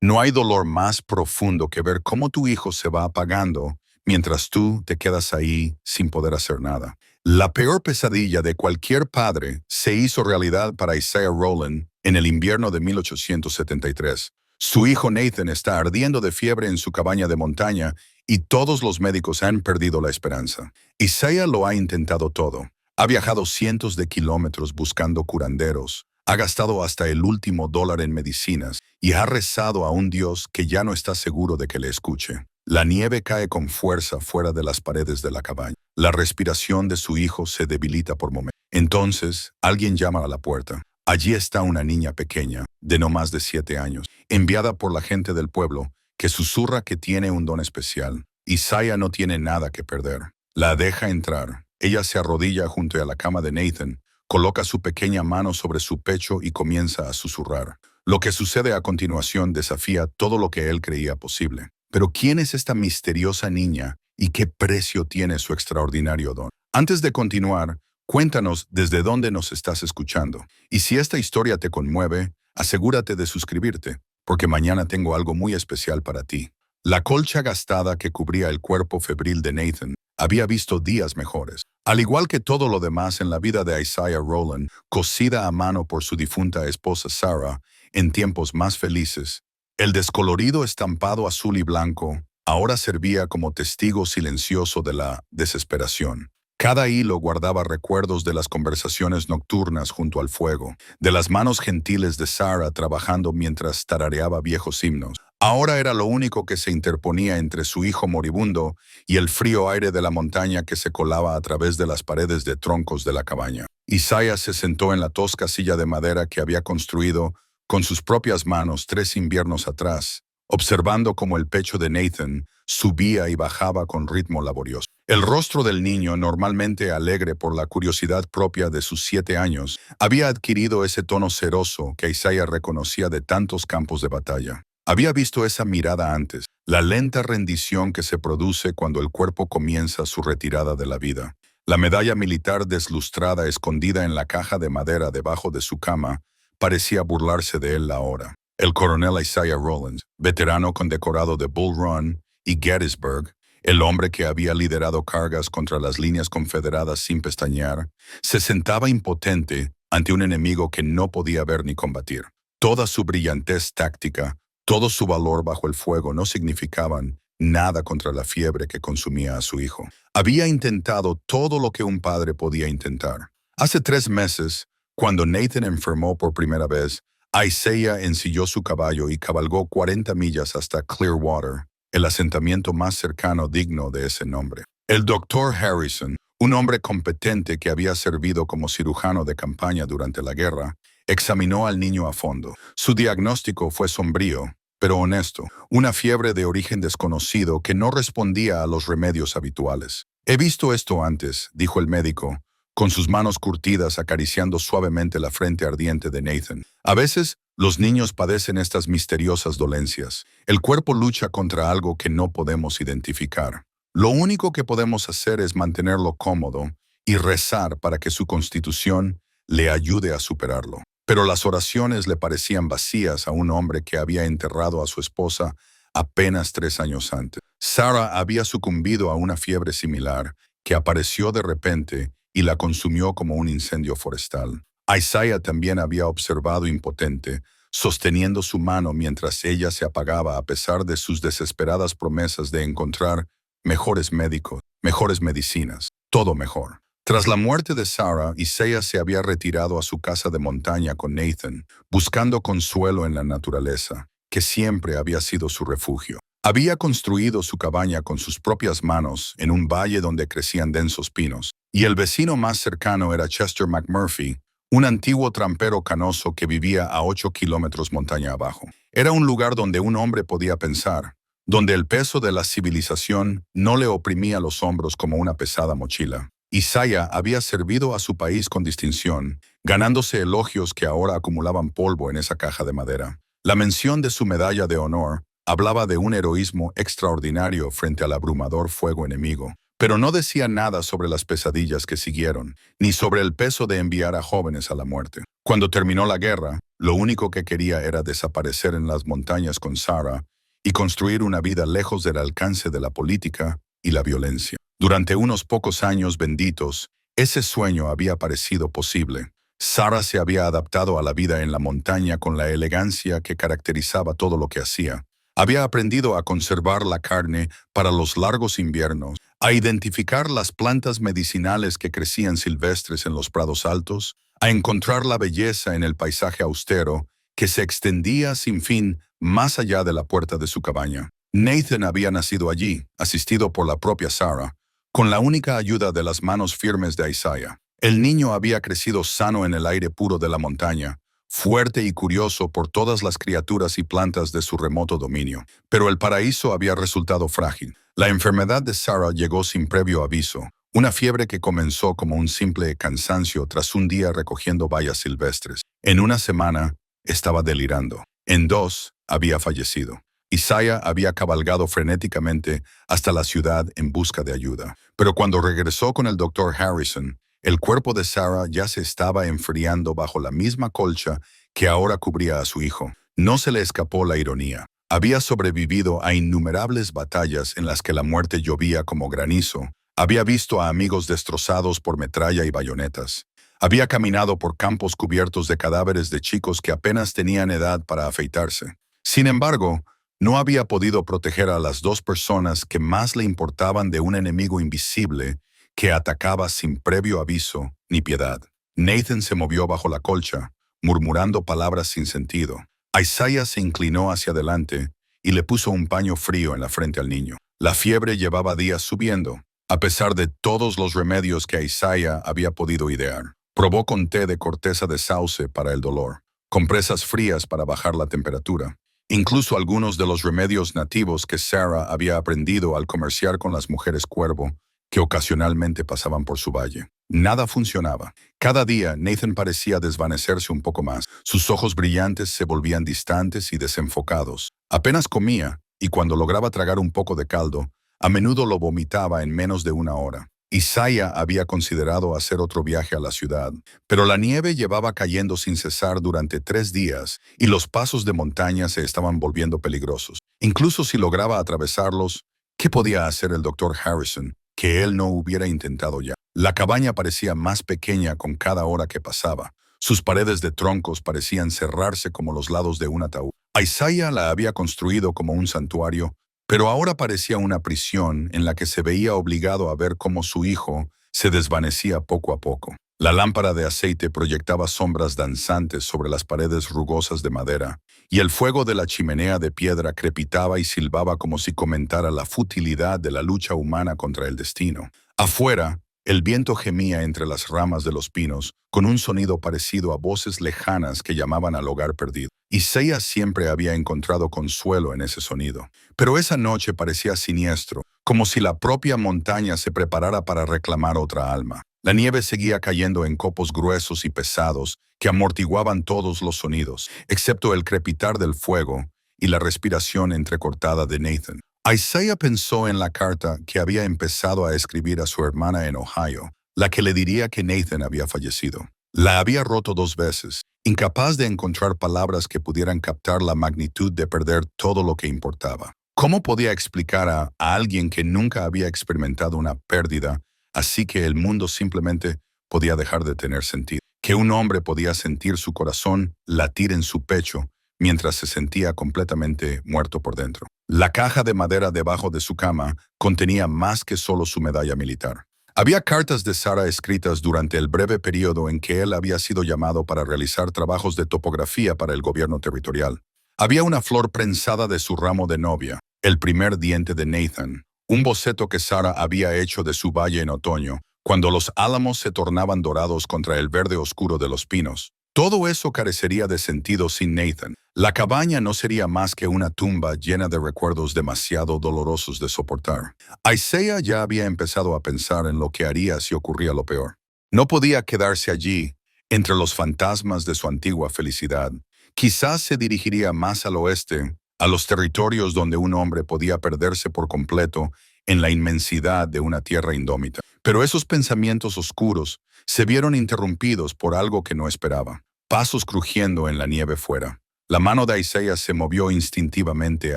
No hay dolor más profundo que ver cómo tu hijo se va apagando mientras tú te quedas ahí sin poder hacer nada. La peor pesadilla de cualquier padre se hizo realidad para Isaiah Rowland en el invierno de 1873. Su hijo Nathan está ardiendo de fiebre en su cabaña de montaña y todos los médicos han perdido la esperanza. Isaiah lo ha intentado todo. Ha viajado cientos de kilómetros buscando curanderos. Ha gastado hasta el último dólar en medicinas y ha rezado a un Dios que ya no está seguro de que le escuche. La nieve cae con fuerza fuera de las paredes de la cabaña. La respiración de su hijo se debilita por momentos. Entonces, alguien llama a la puerta. Allí está una niña pequeña, de no más de 7 años, enviada por la gente del pueblo, que susurra que tiene un don especial. Isaiah no tiene nada que perder. La deja entrar. Ella se arrodilla junto a la cama de Nathan, coloca su pequeña mano sobre su pecho y comienza a susurrar. Lo que sucede a continuación desafía todo lo que él creía posible. Pero ¿quién es esta misteriosa niña y qué precio tiene su extraordinario don? Antes de continuar, cuéntanos desde dónde nos estás escuchando. Y si esta historia te conmueve, asegúrate de suscribirte, porque mañana tengo algo muy especial para ti. La colcha gastada que cubría el cuerpo febril de Nathan había visto días mejores. Al igual que todo lo demás en la vida de Isaiah Rowland, cosida a mano por su difunta esposa Sarah en tiempos más felices, el descolorido estampado azul y blanco ahora servía como testigo silencioso de la desesperación. Cada hilo guardaba recuerdos de las conversaciones nocturnas junto al fuego, de las manos gentiles de Sarah trabajando mientras tarareaba viejos himnos. Ahora era lo único que se interponía entre su hijo moribundo y el frío aire de la montaña que se colaba a través de las paredes de troncos de la cabaña. Isaiah se sentó en la tosca silla de madera que había construido con sus propias manos 3 inviernos atrás, observando cómo el pecho de Nathan subía y bajaba con ritmo laborioso. El rostro del niño, normalmente alegre por la curiosidad propia de sus 7 años, había adquirido ese tono ceroso que Isaiah reconocía de tantos campos de batalla. Había visto esa mirada antes, la lenta rendición que se produce cuando el cuerpo comienza su retirada de la vida. La medalla militar deslustrada escondida en la caja de madera debajo de su cama parecía burlarse de él ahora. El coronel Isaiah Rowland, veterano condecorado de Bull Run y Gettysburg, el hombre que había liderado cargas contra las líneas confederadas sin pestañear, se sentaba impotente ante un enemigo que no podía ver ni combatir. Toda su brillantez táctica, todo su valor bajo el fuego no significaban nada contra la fiebre que consumía a su hijo. Había intentado todo lo que un padre podía intentar. Hace 3 meses, cuando Nathan enfermó por primera vez, Isaiah ensilló su caballo y cabalgó 40 millas hasta Clearwater, el asentamiento más cercano digno de ese nombre. El doctor Harrison, un hombre competente que había servido como cirujano de campaña durante la guerra, examinó al niño a fondo. Su diagnóstico fue sombrío, pero honesto, una fiebre de origen desconocido que no respondía a los remedios habituales. «He visto esto antes», dijo el médico, con sus manos curtidas acariciando suavemente la frente ardiente de Nathan. A veces, los niños padecen estas misteriosas dolencias. El cuerpo lucha contra algo que no podemos identificar. Lo único que podemos hacer es mantenerlo cómodo y rezar para que su constitución le ayude a superarlo. Pero las oraciones le parecían vacías a un hombre que había enterrado a su esposa apenas 3 años antes. Sarah había sucumbido a una fiebre similar que apareció de repente y la consumió como un incendio forestal. Isaiah también había observado impotente, sosteniendo su mano mientras ella se apagaba a pesar de sus desesperadas promesas de encontrar mejores médicos, mejores medicinas, todo mejor. Tras la muerte de Sarah, Isaiah se había retirado a su casa de montaña con Nathan, buscando consuelo en la naturaleza, que siempre había sido su refugio. Había construido su cabaña con sus propias manos en un valle donde crecían densos pinos, y el vecino más cercano era Chester McMurphy, un antiguo trampero canoso que vivía a 8 kilómetros montaña abajo. Era un lugar donde un hombre podía pensar, donde el peso de la civilización no le oprimía los hombros como una pesada mochila. Isaiah había servido a su país con distinción, ganándose elogios que ahora acumulaban polvo en esa caja de madera. La mención de su medalla de honor hablaba de un heroísmo extraordinario frente al abrumador fuego enemigo, pero no decía nada sobre las pesadillas que siguieron, ni sobre el peso de enviar a jóvenes a la muerte. Cuando terminó la guerra, Lo único que quería era desaparecer en las montañas con Sarah y construir una vida lejos del alcance de la política y la violencia. Durante unos pocos años benditos, ese sueño había parecido posible. Sarah se había adaptado a la vida en la montaña con la elegancia que caracterizaba todo lo que hacía. Había aprendido a conservar la carne para los largos inviernos, a identificar las plantas medicinales que crecían silvestres en los prados altos, a encontrar la belleza en el paisaje austero que se extendía sin fin más allá de la puerta de su cabaña. Nathan había nacido allí, asistido por la propia Sarah, con la única ayuda de las manos firmes de Isaiah. El niño había crecido sano en el aire puro de la montaña, fuerte y curioso por todas las criaturas y plantas de su remoto dominio. Pero el paraíso había resultado frágil. La enfermedad de Sarah llegó sin previo aviso, una fiebre que comenzó como un simple cansancio tras un día recogiendo bayas silvestres. En una semana, estaba delirando. En 2, había fallecido. Isaiah había cabalgado frenéticamente hasta la ciudad en busca de ayuda. Pero cuando regresó con el doctor Harrison, el cuerpo de Sarah ya se estaba enfriando bajo la misma colcha que ahora cubría a su hijo. No se le escapó la ironía. Había sobrevivido a innumerables batallas en las que la muerte llovía como granizo. Había visto a amigos destrozados por metralla y bayonetas. Había caminado por campos cubiertos de cadáveres de chicos que apenas tenían edad para afeitarse. Sin embargo, no había podido proteger a las 2 personas que más le importaban de un enemigo invisible que atacaba sin previo aviso ni piedad. Nathan se movió bajo la colcha, murmurando palabras sin sentido. Isaiah se inclinó hacia adelante y le puso un paño frío en la frente al niño. La fiebre llevaba días subiendo, a pesar de todos los remedios que Isaiah había podido idear. Probó con té de corteza de sauce para el dolor, compresas frías para bajar la temperatura, incluso algunos de los remedios nativos que Sarah había aprendido al comerciar con las mujeres cuervo, que ocasionalmente pasaban por su valle. Nada funcionaba. Cada día Nathan parecía desvanecerse un poco más. Sus ojos brillantes se volvían distantes y desenfocados. Apenas comía, y cuando lograba tragar un poco de caldo, a menudo lo vomitaba en menos de una hora. Isaiah había considerado hacer otro viaje a la ciudad, pero la nieve llevaba cayendo sin cesar durante 3 días y los pasos de montaña se estaban volviendo peligrosos. Incluso si lograba atravesarlos, ¿qué podía hacer el doctor Harrison que él no hubiera intentado ya? La cabaña parecía más pequeña con cada hora que pasaba. Sus paredes de troncos parecían cerrarse como los lados de un ataúd. Isaiah la había construido como un santuario, pero ahora parecía una prisión en la que se veía obligado a ver cómo su hijo se desvanecía poco a poco. La lámpara de aceite proyectaba sombras danzantes sobre las paredes rugosas de madera, y el fuego de la chimenea de piedra crepitaba y silbaba como si comentara la futilidad de la lucha humana contra el destino. Afuera, el viento gemía entre las ramas de los pinos, con un sonido parecido a voces lejanas que llamaban al hogar perdido. Isaiah siempre había encontrado consuelo en ese sonido. Pero esa noche parecía siniestro, como si la propia montaña se preparara para reclamar otra alma. La nieve seguía cayendo en copos gruesos y pesados que amortiguaban todos los sonidos, excepto el crepitar del fuego y la respiración entrecortada de Nathan. Isaiah pensó en la carta que había empezado a escribir a su hermana en Ohio, la que le diría que Nathan había fallecido. La había roto 2 veces, incapaz de encontrar palabras que pudieran captar la magnitud de perder todo lo que importaba. ¿Cómo podía explicar a alguien que nunca había experimentado una pérdida, así que el mundo simplemente podía dejar de tener sentido? Que un hombre podía sentir su corazón latir en su pecho mientras se sentía completamente muerto por dentro. La caja de madera debajo de su cama contenía más que solo su medalla militar. Había cartas de Sarah escritas durante el breve periodo en que él había sido llamado para realizar trabajos de topografía para el gobierno territorial. Había una flor prensada de su ramo de novia, el primer diente de Nathan, un boceto que Sarah había hecho de su valle en otoño, cuando los álamos se tornaban dorados contra el verde oscuro de los pinos. Todo eso carecería de sentido sin Nathan. La cabaña no sería más que una tumba llena de recuerdos demasiado dolorosos de soportar. Isaiah ya había empezado a pensar en lo que haría si ocurría lo peor. No podía quedarse allí, entre los fantasmas de su antigua felicidad. Quizás se dirigiría más al oeste, a los territorios donde un hombre podía perderse por completo en la inmensidad de una tierra indómita. Pero esos pensamientos oscuros se vieron interrumpidos por algo que no esperaba. pasos crujiendo en la nieve fuera. La mano de Isaías se movió instintivamente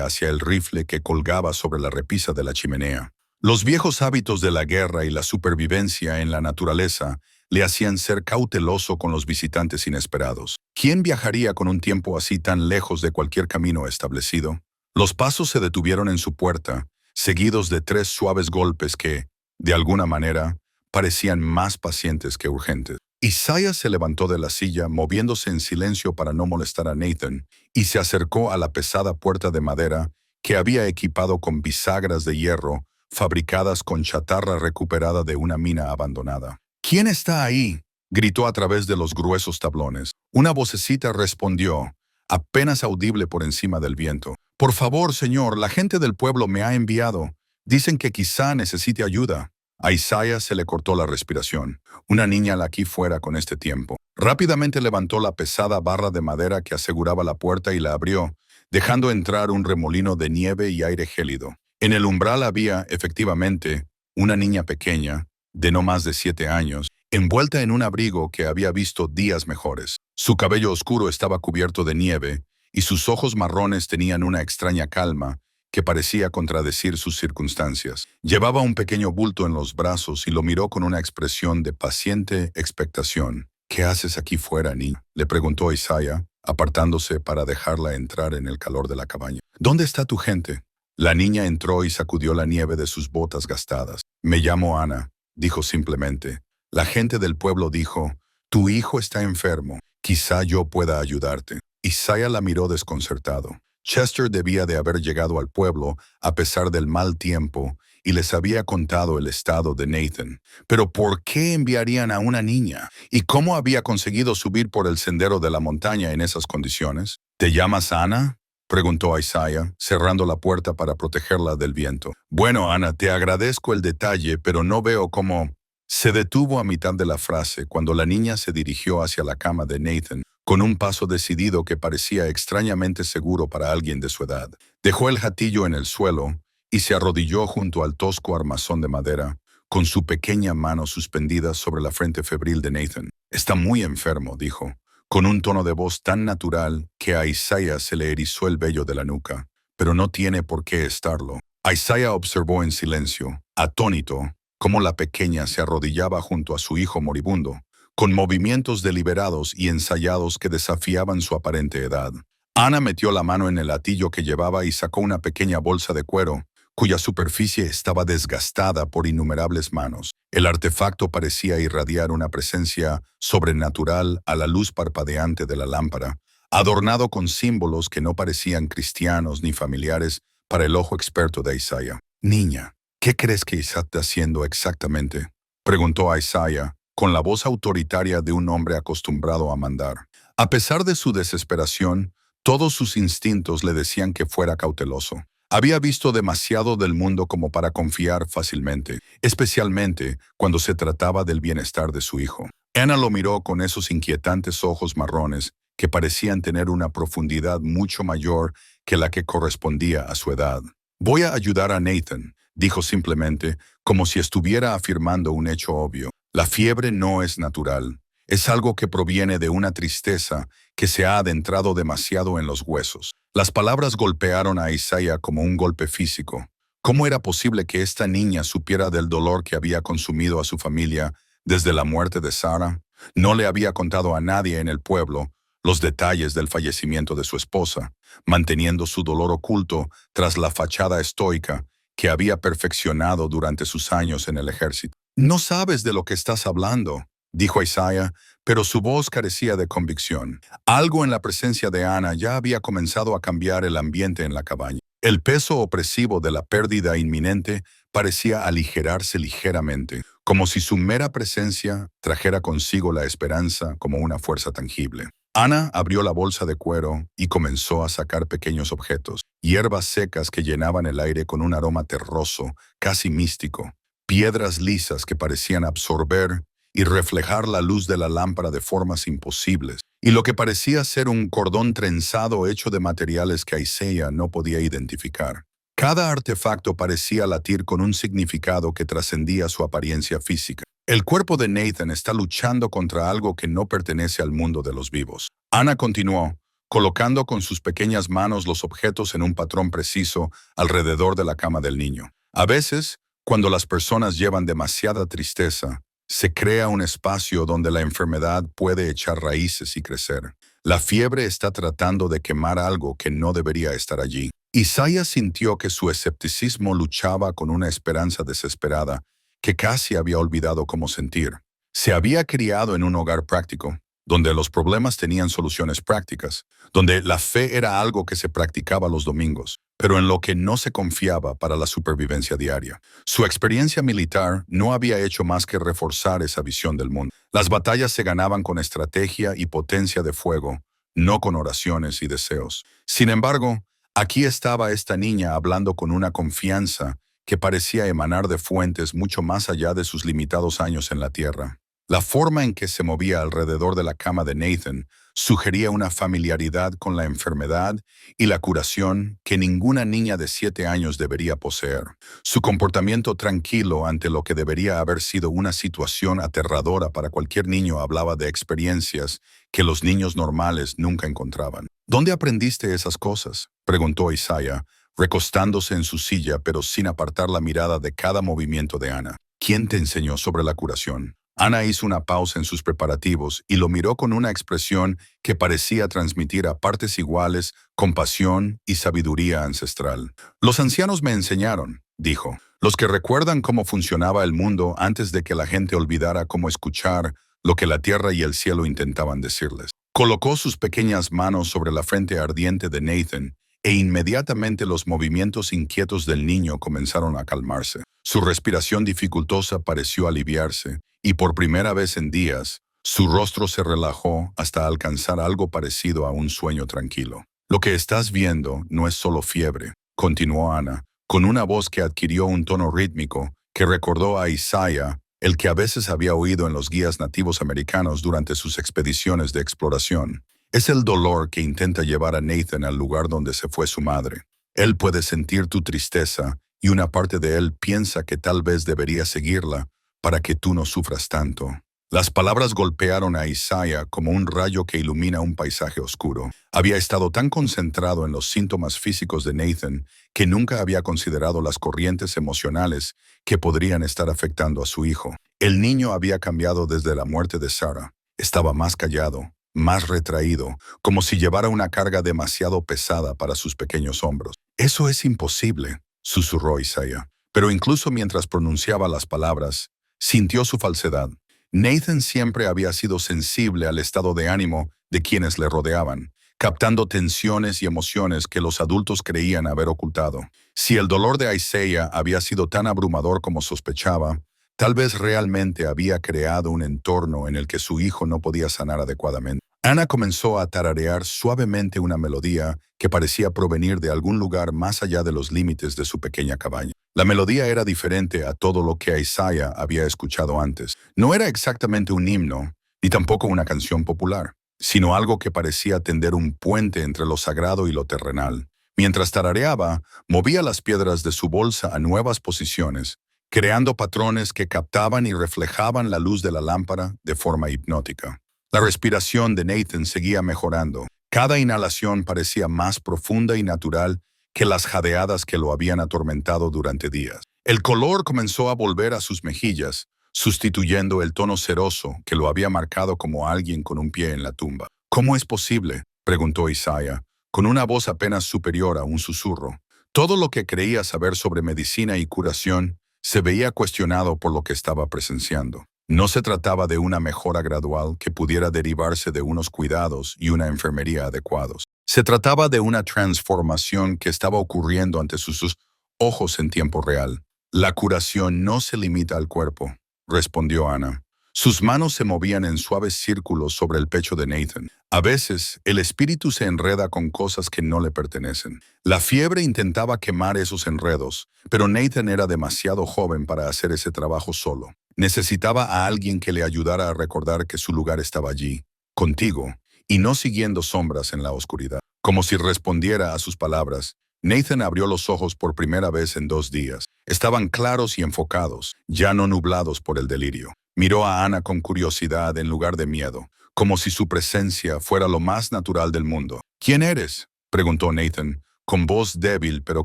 hacia el rifle que colgaba sobre la repisa de la chimenea. Los viejos hábitos de la guerra y la supervivencia en la naturaleza le hacían ser cauteloso con los visitantes inesperados. ¿Quién viajaría con un tiempo así tan lejos de cualquier camino establecido? Los pasos se detuvieron en su puerta, seguidos de 3 suaves golpes que, de alguna manera, parecían más pacientes que urgentes. Isaías se levantó de la silla, moviéndose en silencio para no molestar a Nathan, y se acercó a la pesada puerta de madera que había equipado con bisagras de hierro fabricadas con chatarra recuperada de una mina abandonada. ¿Quién está ahí?, gritó a través de los gruesos tablones. Una vocecita respondió, apenas audible por encima del viento. «Por favor, señor, la gente del pueblo me ha enviado. Dicen que quizá necesite ayuda». A Isaías se le cortó la respiración. Una niña la aquí fuera con este tiempo. Rápidamente levantó la pesada barra de madera que aseguraba la puerta y la abrió, dejando entrar un remolino de nieve y aire gélido. En el umbral había, efectivamente, una niña pequeña, de no más de 7 años, envuelta en un abrigo que había visto días mejores. Su cabello oscuro estaba cubierto de nieve y sus ojos marrones tenían una extraña calma que parecía contradecir sus circunstancias. Llevaba un pequeño bulto en los brazos y lo miró con una expresión de paciente expectación. «¿Qué haces aquí fuera, niña?», le preguntó Isaías, apartándose para dejarla entrar en el calor de la cabaña. «¿Dónde está tu gente?». La niña entró y sacudió la nieve de sus botas gastadas. «Me llamo Ana», dijo simplemente. «La gente del pueblo dijo, tu hijo está enfermo, quizá yo pueda ayudarte». Isaías la miró desconcertado. Chester debía de haber llegado al pueblo a pesar del mal tiempo y les había contado el estado de Nathan. Pero ¿por qué enviarían a una niña? ¿Y cómo había conseguido subir por el sendero de la montaña en esas condiciones? «¿Te llamas Ana?», preguntó Isaías, cerrando la puerta para protegerla del viento. «Bueno, Ana, te agradezco el detalle, pero no veo cómo...». Se detuvo a mitad de la frase cuando la niña se dirigió hacia la cama de Nathan, con un paso decidido que parecía extrañamente seguro para alguien de su edad. Dejó el jatillo en el suelo y se arrodilló junto al tosco armazón de madera, con su pequeña mano suspendida sobre la frente febril de Nathan. «Está muy enfermo», dijo, con un tono de voz tan natural que a Isaías se le erizó el vello de la nuca. «Pero no tiene por qué estarlo». Isaías observó en silencio, atónito, cómo la pequeña se arrodillaba junto a su hijo moribundo, con movimientos deliberados y ensayados que desafiaban su aparente edad. Ana metió la mano en el latillo que llevaba y sacó una pequeña bolsa de cuero, cuya superficie estaba desgastada por innumerables manos. El artefacto parecía irradiar una presencia sobrenatural a la luz parpadeante de la lámpara, adornado con símbolos que no parecían cristianos ni familiares para el ojo experto de Isaías. «Niña, ¿qué crees que está haciendo exactamente?», preguntó a Isaías, con la voz autoritaria de un hombre acostumbrado a mandar. A pesar de su desesperación, todos sus instintos le decían que fuera cauteloso. Había visto demasiado del mundo como para confiar fácilmente, especialmente cuando se trataba del bienestar de su hijo. Ana lo miró con esos inquietantes ojos marrones que parecían tener una profundidad mucho mayor que la que correspondía a su edad. «Voy a ayudar a Nathan», dijo simplemente, como si estuviera afirmando un hecho obvio. «La fiebre no es natural. Es algo que proviene de una tristeza que se ha adentrado demasiado en los huesos». Las palabras golpearon a Isaías como un golpe físico. ¿Cómo era posible que esta niña supiera del dolor que había consumido a su familia desde la muerte de Sara? No le había contado a nadie en el pueblo los detalles del fallecimiento de su esposa, manteniendo su dolor oculto tras la fachada estoica que había perfeccionado durante sus años en el ejército. «No sabes de lo que estás hablando», dijo Isaías, pero su voz carecía de convicción. Algo en la presencia de Ana ya había comenzado a cambiar el ambiente en la cabaña. El peso opresivo de la pérdida inminente parecía aligerarse ligeramente, como si su mera presencia trajera consigo la esperanza como una fuerza tangible. Ana abrió la bolsa de cuero y comenzó a sacar pequeños objetos, hierbas secas que llenaban el aire con un aroma terroso, casi místico, piedras lisas que parecían absorber y reflejar la luz de la lámpara de formas imposibles, y lo que parecía ser un cordón trenzado hecho de materiales que Isaías no podía identificar. Cada artefacto parecía latir con un significado que trascendía su apariencia física. El cuerpo de Nathan está luchando contra algo que no pertenece al mundo de los vivos. Ana continuó, colocando con sus pequeñas manos los objetos en un patrón preciso alrededor de la cama del niño. A veces, cuando las personas llevan demasiada tristeza, se crea un espacio donde la enfermedad puede echar raíces y crecer. La fiebre está tratando de quemar algo que no debería estar allí. Isaías sintió que su escepticismo luchaba con una esperanza desesperada que casi había olvidado cómo sentir. Se había criado en un hogar práctico, donde los problemas tenían soluciones prácticas, donde la fe era algo que se practicaba los domingos, pero en lo que no se confiaba para la supervivencia diaria. Su experiencia militar no había hecho más que reforzar esa visión del mundo. Las batallas se ganaban con estrategia y potencia de fuego, no con oraciones y deseos. Sin embargo, aquí estaba esta niña hablando con una confianza que parecía emanar de fuentes mucho más allá de sus limitados años en la tierra. La forma en que se movía alrededor de la cama de Nathan sugería una familiaridad con la enfermedad y la curación que ninguna niña de 7 años debería poseer. Su comportamiento tranquilo ante lo que debería haber sido una situación aterradora para cualquier niño hablaba de experiencias que los niños normales nunca encontraban. ¿Dónde aprendiste esas cosas?, preguntó Isaiah, recostándose en su silla pero sin apartar la mirada de cada movimiento de Ana. ¿Quién te enseñó sobre la curación? Ana hizo una pausa en sus preparativos y lo miró con una expresión que parecía transmitir a partes iguales compasión y sabiduría ancestral. Los ancianos me enseñaron, dijo, los que recuerdan cómo funcionaba el mundo antes de que la gente olvidara cómo escuchar lo que la tierra y el cielo intentaban decirles. Colocó sus pequeñas manos sobre la frente ardiente de Nathan e inmediatamente los movimientos inquietos del niño comenzaron a calmarse. Su respiración dificultosa pareció aliviarse, y por primera vez en días, su rostro se relajó hasta alcanzar algo parecido a un sueño tranquilo. Lo que estás viendo no es solo fiebre, continuó Ana, con una voz que adquirió un tono rítmico que recordó a Isaiah, el que a veces había oído en los guías nativos americanos durante sus expediciones de exploración. Es el dolor que intenta llevar a Nathan al lugar donde se fue su madre. Él puede sentir tu tristeza y una parte de él piensa que tal vez debería seguirla para que tú no sufras tanto. Las palabras golpearon a Isaiah como un rayo que ilumina un paisaje oscuro. Había estado tan concentrado en los síntomas físicos de Nathan que nunca había considerado las corrientes emocionales que podrían estar afectando a su hijo. El niño había cambiado desde la muerte de Sarah. Estaba más callado, más retraído, como si llevara una carga demasiado pesada para sus pequeños hombros. «Eso es imposible», susurró Isaiah. Pero incluso mientras pronunciaba las palabras, sintió su falsedad. Nathan siempre había sido sensible al estado de ánimo de quienes le rodeaban, captando tensiones y emociones que los adultos creían haber ocultado. Si el dolor de Isaiah había sido tan abrumador como sospechaba, tal vez realmente había creado un entorno en el que su hijo no podía sanar adecuadamente. Ana comenzó a tararear suavemente una melodía que parecía provenir de algún lugar más allá de los límites de su pequeña cabaña. La melodía era diferente a todo lo que Isaiah había escuchado antes. No era exactamente un himno, ni tampoco una canción popular, sino algo que parecía tender un puente entre lo sagrado y lo terrenal. Mientras tarareaba, movía las piedras de su bolsa a nuevas posiciones, creando patrones que captaban y reflejaban la luz de la lámpara de forma hipnótica. La respiración de Nathan seguía mejorando. Cada inhalación parecía más profunda y natural que las jadeadas que lo habían atormentado durante días. El color comenzó a volver a sus mejillas, sustituyendo el tono ceroso que lo había marcado como alguien con un pie en la tumba. «¿Cómo es posible?», preguntó Isaiah, con una voz apenas superior a un susurro. Todo lo que creía saber sobre medicina y curación se veía cuestionado por lo que estaba presenciando. No se trataba de una mejora gradual que pudiera derivarse de unos cuidados y una enfermería adecuados. Se trataba de una transformación que estaba ocurriendo ante sus ojos en tiempo real. «La curación no se limita al cuerpo», respondió Ana. Sus manos se movían en suaves círculos sobre el pecho de Nathan. A veces, el espíritu se enreda con cosas que no le pertenecen. La fiebre intentaba quemar esos enredos, pero Nathan era demasiado joven para hacer ese trabajo solo. Necesitaba a alguien que le ayudara a recordar que su lugar estaba allí, contigo, y no siguiendo sombras en la oscuridad. Como si respondiera a sus palabras, Nathan abrió los ojos por primera vez en 2 días. Estaban claros y enfocados, ya no nublados por el delirio. Miró a Ana con curiosidad en lugar de miedo, como si su presencia fuera lo más natural del mundo. ¿Quién eres?, preguntó Nathan, con voz débil pero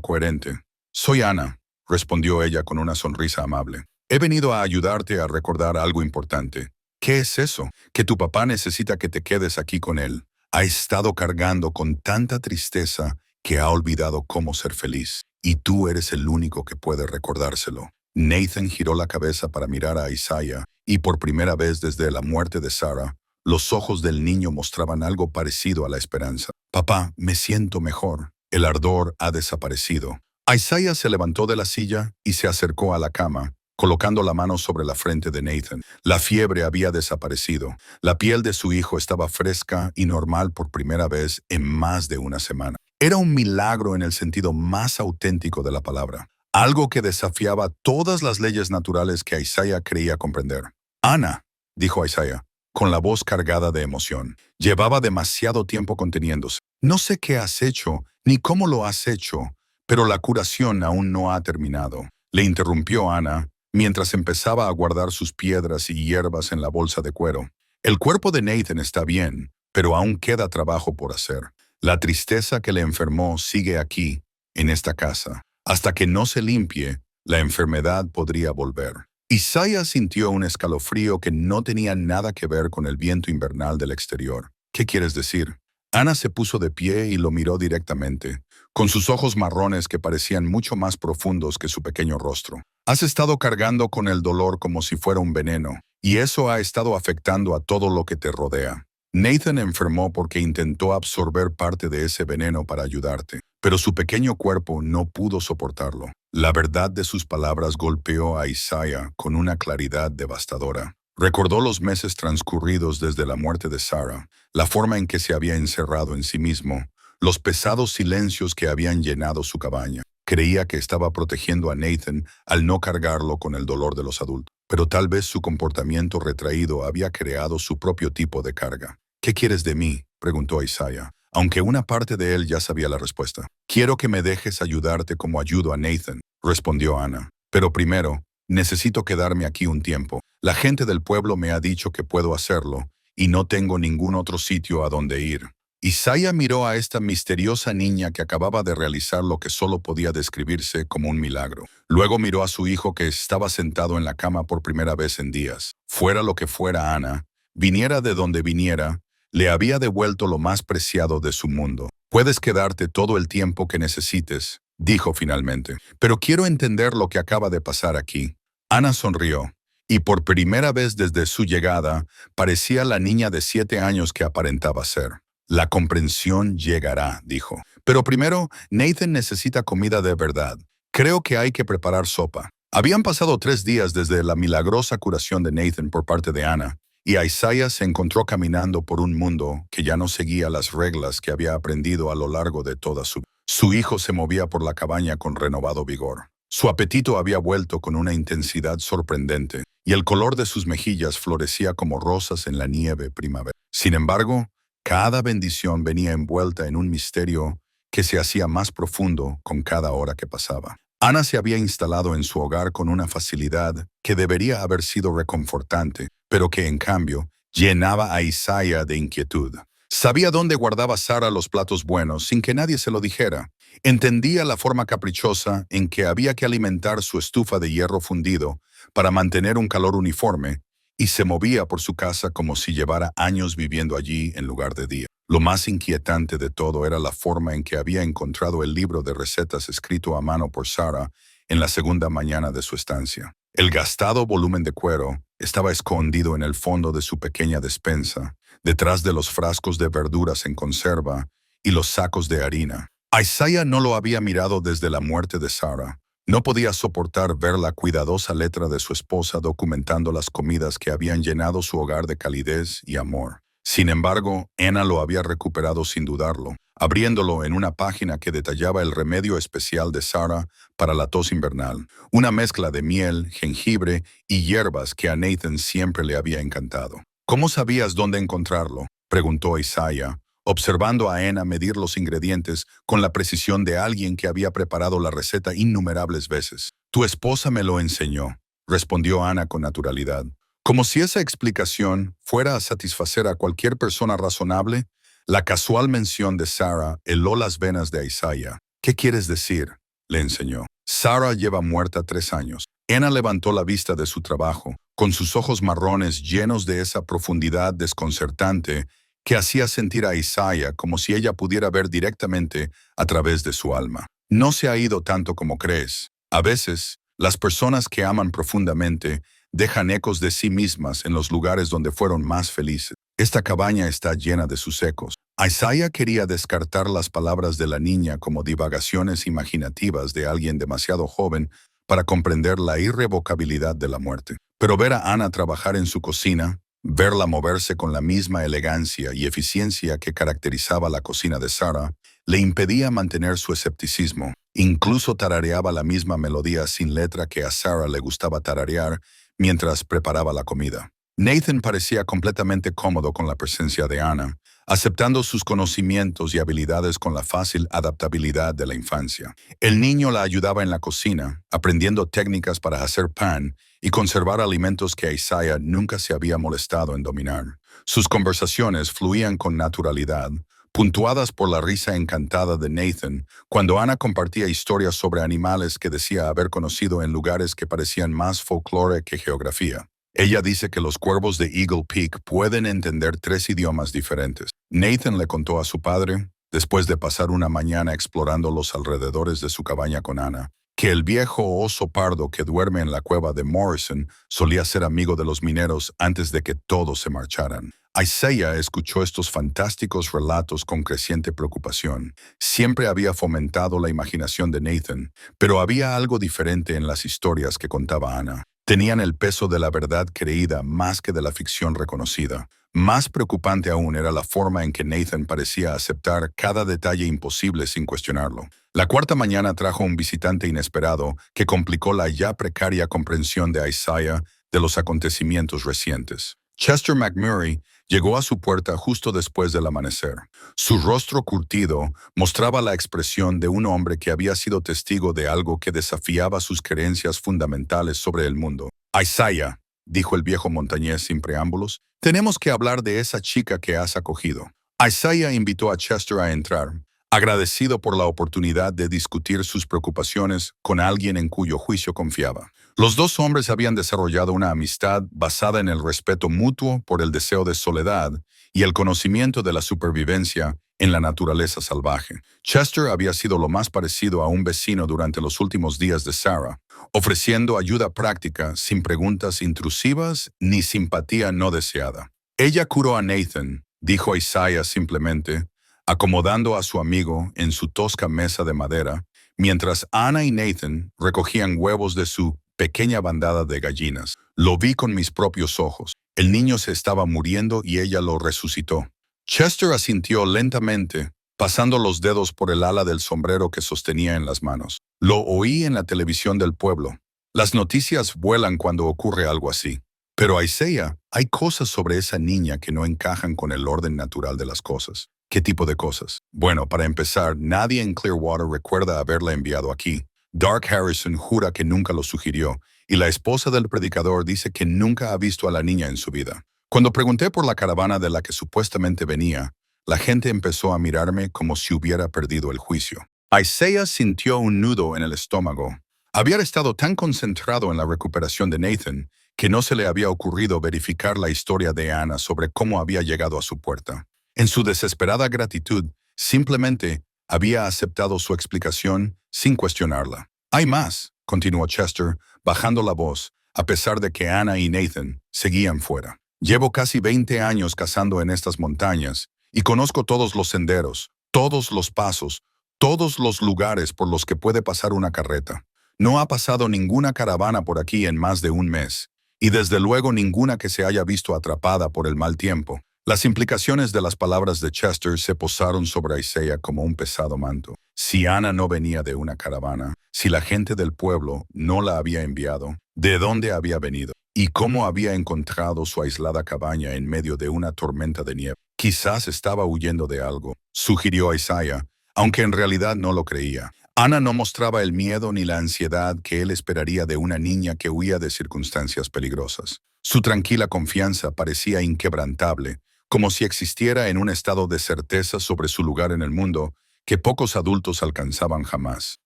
coherente. Soy Ana, respondió ella con una sonrisa amable. He venido a ayudarte a recordar algo importante. ¿Qué es eso? Que tu papá necesita que te quedes aquí con él. Ha estado cargando con tanta tristeza que ha olvidado cómo ser feliz. Y tú eres el único que puede recordárselo. Nathan giró la cabeza para mirar a Isaiah, y por primera vez desde la muerte de Sarah, los ojos del niño mostraban algo parecido a la esperanza. Papá, me siento mejor. El ardor ha desaparecido. Isaiah se levantó de la silla y se acercó a la cama, colocando la mano sobre la frente de Nathan. La fiebre había desaparecido. La piel de su hijo estaba fresca y normal por primera vez en más de una semana. Era un milagro en el sentido más auténtico de la palabra. Algo que desafiaba todas las leyes naturales que Isaiah creía comprender. Ana, dijo Isaiah, con la voz cargada de emoción. Llevaba demasiado tiempo conteniéndose. No sé qué has hecho, ni cómo lo has hecho, pero la curación aún no ha terminado. Le interrumpió Ana, mientras empezaba a guardar sus piedras y hierbas en la bolsa de cuero. El cuerpo de Nathan está bien, pero aún queda trabajo por hacer. La tristeza que le enfermó sigue aquí, en esta casa. Hasta que no se limpie, la enfermedad podría volver. Isaiah sintió un escalofrío que no tenía nada que ver con el viento invernal del exterior. ¿Qué quieres decir? Ana se puso de pie y lo miró directamente, con sus ojos marrones que parecían mucho más profundos que su pequeño rostro. Has estado cargando con el dolor como si fuera un veneno, y eso ha estado afectando a todo lo que te rodea. Nathan enfermó porque intentó absorber parte de ese veneno para ayudarte, pero su pequeño cuerpo no pudo soportarlo. La verdad de sus palabras golpeó a Isaiah con una claridad devastadora. Recordó los meses transcurridos desde la muerte de Sarah, la forma en que se había encerrado en sí mismo, los pesados silencios que habían llenado su cabaña. Creía que estaba protegiendo a Nathan al no cargarlo con el dolor de los adultos, pero tal vez su comportamiento retraído había creado su propio tipo de carga. ¿Qué quieres de mí?, preguntó Isaiah, aunque una parte de él ya sabía la respuesta. Quiero que me dejes ayudarte como ayudo a Nathan, respondió Ana. Pero primero, necesito quedarme aquí un tiempo. La gente del pueblo me ha dicho que puedo hacerlo, y no tengo ningún otro sitio a donde ir. Isaiah miró a esta misteriosa niña que acababa de realizar lo que solo podía describirse como un milagro. Luego miró a su hijo que estaba sentado en la cama por primera vez en días. Fuera lo que fuera Ana, viniera de donde viniera, le había devuelto lo más preciado de su mundo. Puedes quedarte todo el tiempo que necesites, dijo finalmente, pero quiero entender lo que acaba de pasar aquí. Ana sonrió, y por primera vez desde su llegada, parecía la niña de 7 años que aparentaba ser. La comprensión llegará, dijo. Pero primero, Nathan necesita comida de verdad. Creo que hay que preparar sopa. Habían pasado 3 días desde la milagrosa curación de Nathan por parte de Ana, y Isaiah se encontró caminando por un mundo que ya no seguía las reglas que había aprendido a lo largo de toda su vida. Su hijo se movía por la cabaña con renovado vigor. Su apetito había vuelto con una intensidad sorprendente, y el color de sus mejillas florecía como rosas en la nieve primavera. Sin embargo, cada bendición venía envuelta en un misterio que se hacía más profundo con cada hora que pasaba. Ana se había instalado en su hogar con una facilidad que debería haber sido reconfortante, pero que en cambio llenaba a Isaiah de inquietud. Sabía dónde guardaba Sara los platos buenos sin que nadie se lo dijera. Entendía la forma caprichosa en que había que alimentar su estufa de hierro fundido para mantener un calor uniforme, y se movía por su casa como si llevara años viviendo allí en lugar de días. Lo más inquietante de todo era la forma en que había encontrado el libro de recetas escrito a mano por Sarah en la segunda mañana de su estancia. El gastado volumen de cuero estaba escondido en el fondo de su pequeña despensa, detrás de los frascos de verduras en conserva y los sacos de harina. Isaiah no lo había mirado desde la muerte de Sarah. No podía soportar ver la cuidadosa letra de su esposa documentando las comidas que habían llenado su hogar de calidez y amor. Sin embargo, Ana lo había recuperado sin dudarlo, abriéndolo en una página que detallaba el remedio especial de Sarah para la tos invernal, una mezcla de miel, jengibre y hierbas que a Nathan siempre le había encantado. ¿Cómo sabías dónde encontrarlo?, preguntó Isaiah, observando a Ana medir los ingredientes con la precisión de alguien que había preparado la receta innumerables veces. Tu esposa me lo enseñó, respondió Ana con naturalidad. Como si esa explicación fuera a satisfacer a cualquier persona razonable, la casual mención de Sarah heló las venas de Isaiah. ¿Qué quieres decir?, le enseñó. Sarah lleva muerta 3 años. Anna levantó la vista de su trabajo, con sus ojos marrones llenos de esa profundidad desconcertante que hacía sentir a Isaiah como si ella pudiera ver directamente a través de su alma. No se ha ido tanto como crees. A veces, las personas que aman profundamente dejan ecos de sí mismas en los lugares donde fueron más felices. Esta cabaña está llena de sus ecos. Isaiah quería descartar las palabras de la niña como divagaciones imaginativas de alguien demasiado joven para comprender la irrevocabilidad de la muerte. Pero ver a Anna trabajar en su cocina, verla moverse con la misma elegancia y eficiencia que caracterizaba la cocina de Sarah, le impedía mantener su escepticismo. Incluso tarareaba la misma melodía sin letra que a Sarah le gustaba tararear mientras preparaba la comida. Nathan parecía completamente cómodo con la presencia de Anna, aceptando sus conocimientos y habilidades con la fácil adaptabilidad de la infancia. El niño la ayudaba en la cocina, aprendiendo técnicas para hacer pan y conservar alimentos que Isaiah nunca se había molestado en dominar. Sus conversaciones fluían con naturalidad, puntuadas por la risa encantada de Nathan cuando Anna compartía historias sobre animales que decía haber conocido en lugares que parecían más folclore que geografía. Ella dice que los cuervos de Eagle Peak pueden entender 3 idiomas diferentes. Nathan le contó a su padre, después de pasar una mañana explorando los alrededores de su cabaña con Anna, que el viejo oso pardo que duerme en la cueva de Morrison solía ser amigo de los mineros antes de que todos se marcharan. Isaiah escuchó estos fantásticos relatos con creciente preocupación. Siempre había fomentado la imaginación de Nathan, pero había algo diferente en las historias que contaba Anna. Tenían el peso de la verdad creída más que de la ficción reconocida. Más preocupante aún era la forma en que Nathan parecía aceptar cada detalle imposible sin cuestionarlo. La 4ª mañana trajo un visitante inesperado que complicó la ya precaria comprensión de Isaiah de los acontecimientos recientes. Chester McMurray llegó a su puerta justo después del amanecer. Su rostro curtido mostraba la expresión de un hombre que había sido testigo de algo que desafiaba sus creencias fundamentales sobre el mundo. Isaiah, dijo el viejo montañés sin preámbulos, tenemos que hablar de esa chica que has acogido. Isaiah invitó a Chester a entrar, agradecido por la oportunidad de discutir sus preocupaciones con alguien en cuyo juicio confiaba. Los 2 hombres habían desarrollado una amistad basada en el respeto mutuo por el deseo de soledad y el conocimiento de la supervivencia en la naturaleza salvaje. Chester había sido lo más parecido a un vecino durante los últimos días de Sarah, ofreciendo ayuda práctica sin preguntas intrusivas ni simpatía no deseada. Ella curó a Nathan, dijo Isaiah simplemente, acomodando a su amigo en su tosca mesa de madera, mientras Anna y Nathan recogían huevos de su pequeña bandada de gallinas. Lo vi con mis propios ojos. El niño se estaba muriendo y ella lo resucitó. Chester asintió lentamente, pasando los dedos por el ala del sombrero que sostenía en las manos. Lo oí en la televisión del pueblo. Las noticias vuelan cuando ocurre algo así. Pero Isaiah, hay cosas sobre esa niña que no encajan con el orden natural de las cosas. ¿Qué tipo de cosas? Bueno, para empezar, nadie en Clearwater recuerda haberla enviado aquí. Dark Harrison jura que nunca lo sugirió, y la esposa del predicador dice que nunca ha visto a la niña en su vida. Cuando pregunté por la caravana de la que supuestamente venía, la gente empezó a mirarme como si hubiera perdido el juicio. Isaiah sintió un nudo en el estómago. Había estado tan concentrado en la recuperación de Nathan que no se le había ocurrido verificar la historia de Anna sobre cómo había llegado a su puerta. En su desesperada gratitud, simplemente había aceptado su explicación sin cuestionarla. Hay más, continuó Chester, bajando la voz, a pesar de que Anna y Nathan seguían fuera. Llevo casi 20 años cazando en estas montañas y conozco todos los senderos, todos los pasos, todos los lugares por los que puede pasar una carreta. No ha pasado ninguna caravana por aquí en más de un mes, y desde luego ninguna que se haya visto atrapada por el mal tiempo. Las implicaciones de las palabras de Chester se posaron sobre Isaiah como un pesado manto. Si Anna no venía de una caravana, si la gente del pueblo no la había enviado, ¿de dónde había venido? ¿Y cómo había encontrado su aislada cabaña en medio de una tormenta de nieve? Quizás estaba huyendo de algo, sugirió Isaiah, aunque en realidad no lo creía. Ana no mostraba el miedo ni la ansiedad que él esperaría de una niña que huía de circunstancias peligrosas. Su tranquila confianza parecía inquebrantable, como si existiera en un estado de certeza sobre su lugar en el mundo que pocos adultos alcanzaban jamás.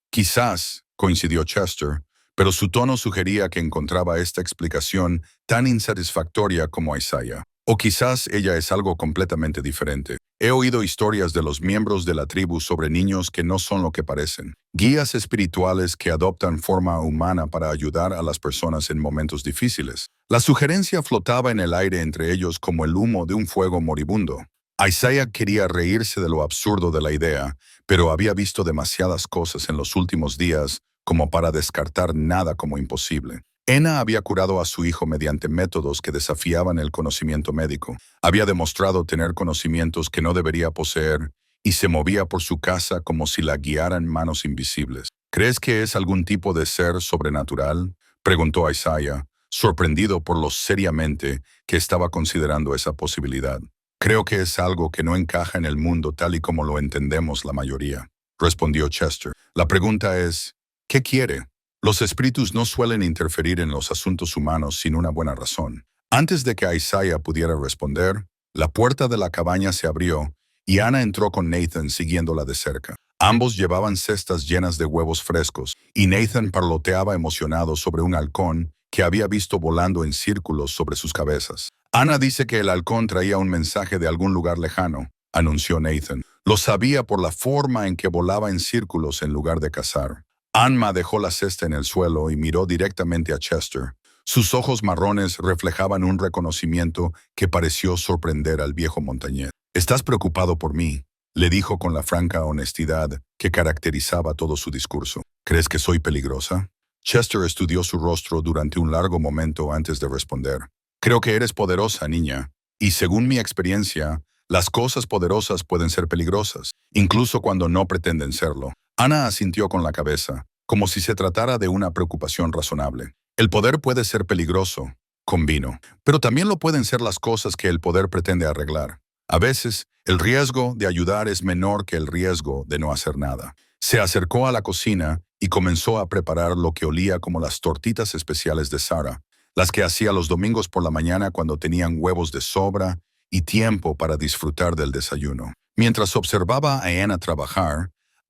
Quizás, coincidió Chester, pero su tono sugería que encontraba esta explicación tan insatisfactoria como Isaiah. O quizás ella es algo completamente diferente. He oído historias de los miembros de la tribu sobre niños que no son lo que parecen. Guías espirituales que adoptan forma humana para ayudar a las personas en momentos difíciles. La sugerencia flotaba en el aire entre ellos como el humo de un fuego moribundo. Isaiah quería reírse de lo absurdo de la idea, pero había visto demasiadas cosas en los últimos días como para descartar nada como imposible. Ena había curado a su hijo mediante métodos que desafiaban el conocimiento médico. Había demostrado tener conocimientos que no debería poseer y se movía por su casa como si la guiaran manos invisibles. ¿Crees que es algún tipo de ser sobrenatural?, preguntó Isaiah, sorprendido por lo seriamente que estaba considerando esa posibilidad. Creo que es algo que no encaja en el mundo tal y como lo entendemos la mayoría, respondió Chester. La pregunta es, ¿qué quiere? Los espíritus no suelen interferir en los asuntos humanos sin una buena razón. Antes de que Isaiah pudiera responder, la puerta de la cabaña se abrió y Ana entró con Nathan siguiéndola de cerca. Ambos llevaban cestas llenas de huevos frescos y Nathan parloteaba emocionado sobre un halcón que había visto volando en círculos sobre sus cabezas. Ana dice que el halcón traía un mensaje de algún lugar lejano, anunció Nathan. Lo sabía por la forma en que volaba en círculos en lugar de cazar. Anma dejó la cesta en el suelo y miró directamente a Chester. Sus ojos marrones reflejaban un reconocimiento que pareció sorprender al viejo montañés. «¿Estás preocupado por mí?», le dijo con la franca honestidad que caracterizaba todo su discurso. «¿Crees que soy peligrosa?». Chester estudió su rostro durante un largo momento antes de responder. «Creo que eres poderosa, niña, y según mi experiencia, las cosas poderosas pueden ser peligrosas, incluso cuando no pretenden serlo». Ana asintió con la cabeza, como si se tratara de una preocupación razonable. «El poder puede ser peligroso», convino, «pero también lo pueden ser las cosas que el poder pretende arreglar. A veces, el riesgo de ayudar es menor que el riesgo de no hacer nada». Se acercó a la cocina y comenzó a preparar lo que olía como las tortitas especiales de Sarah, las que hacía los domingos por la mañana cuando tenían huevos de sobra y tiempo para disfrutar del desayuno. Mientras observaba a Ana trabajar,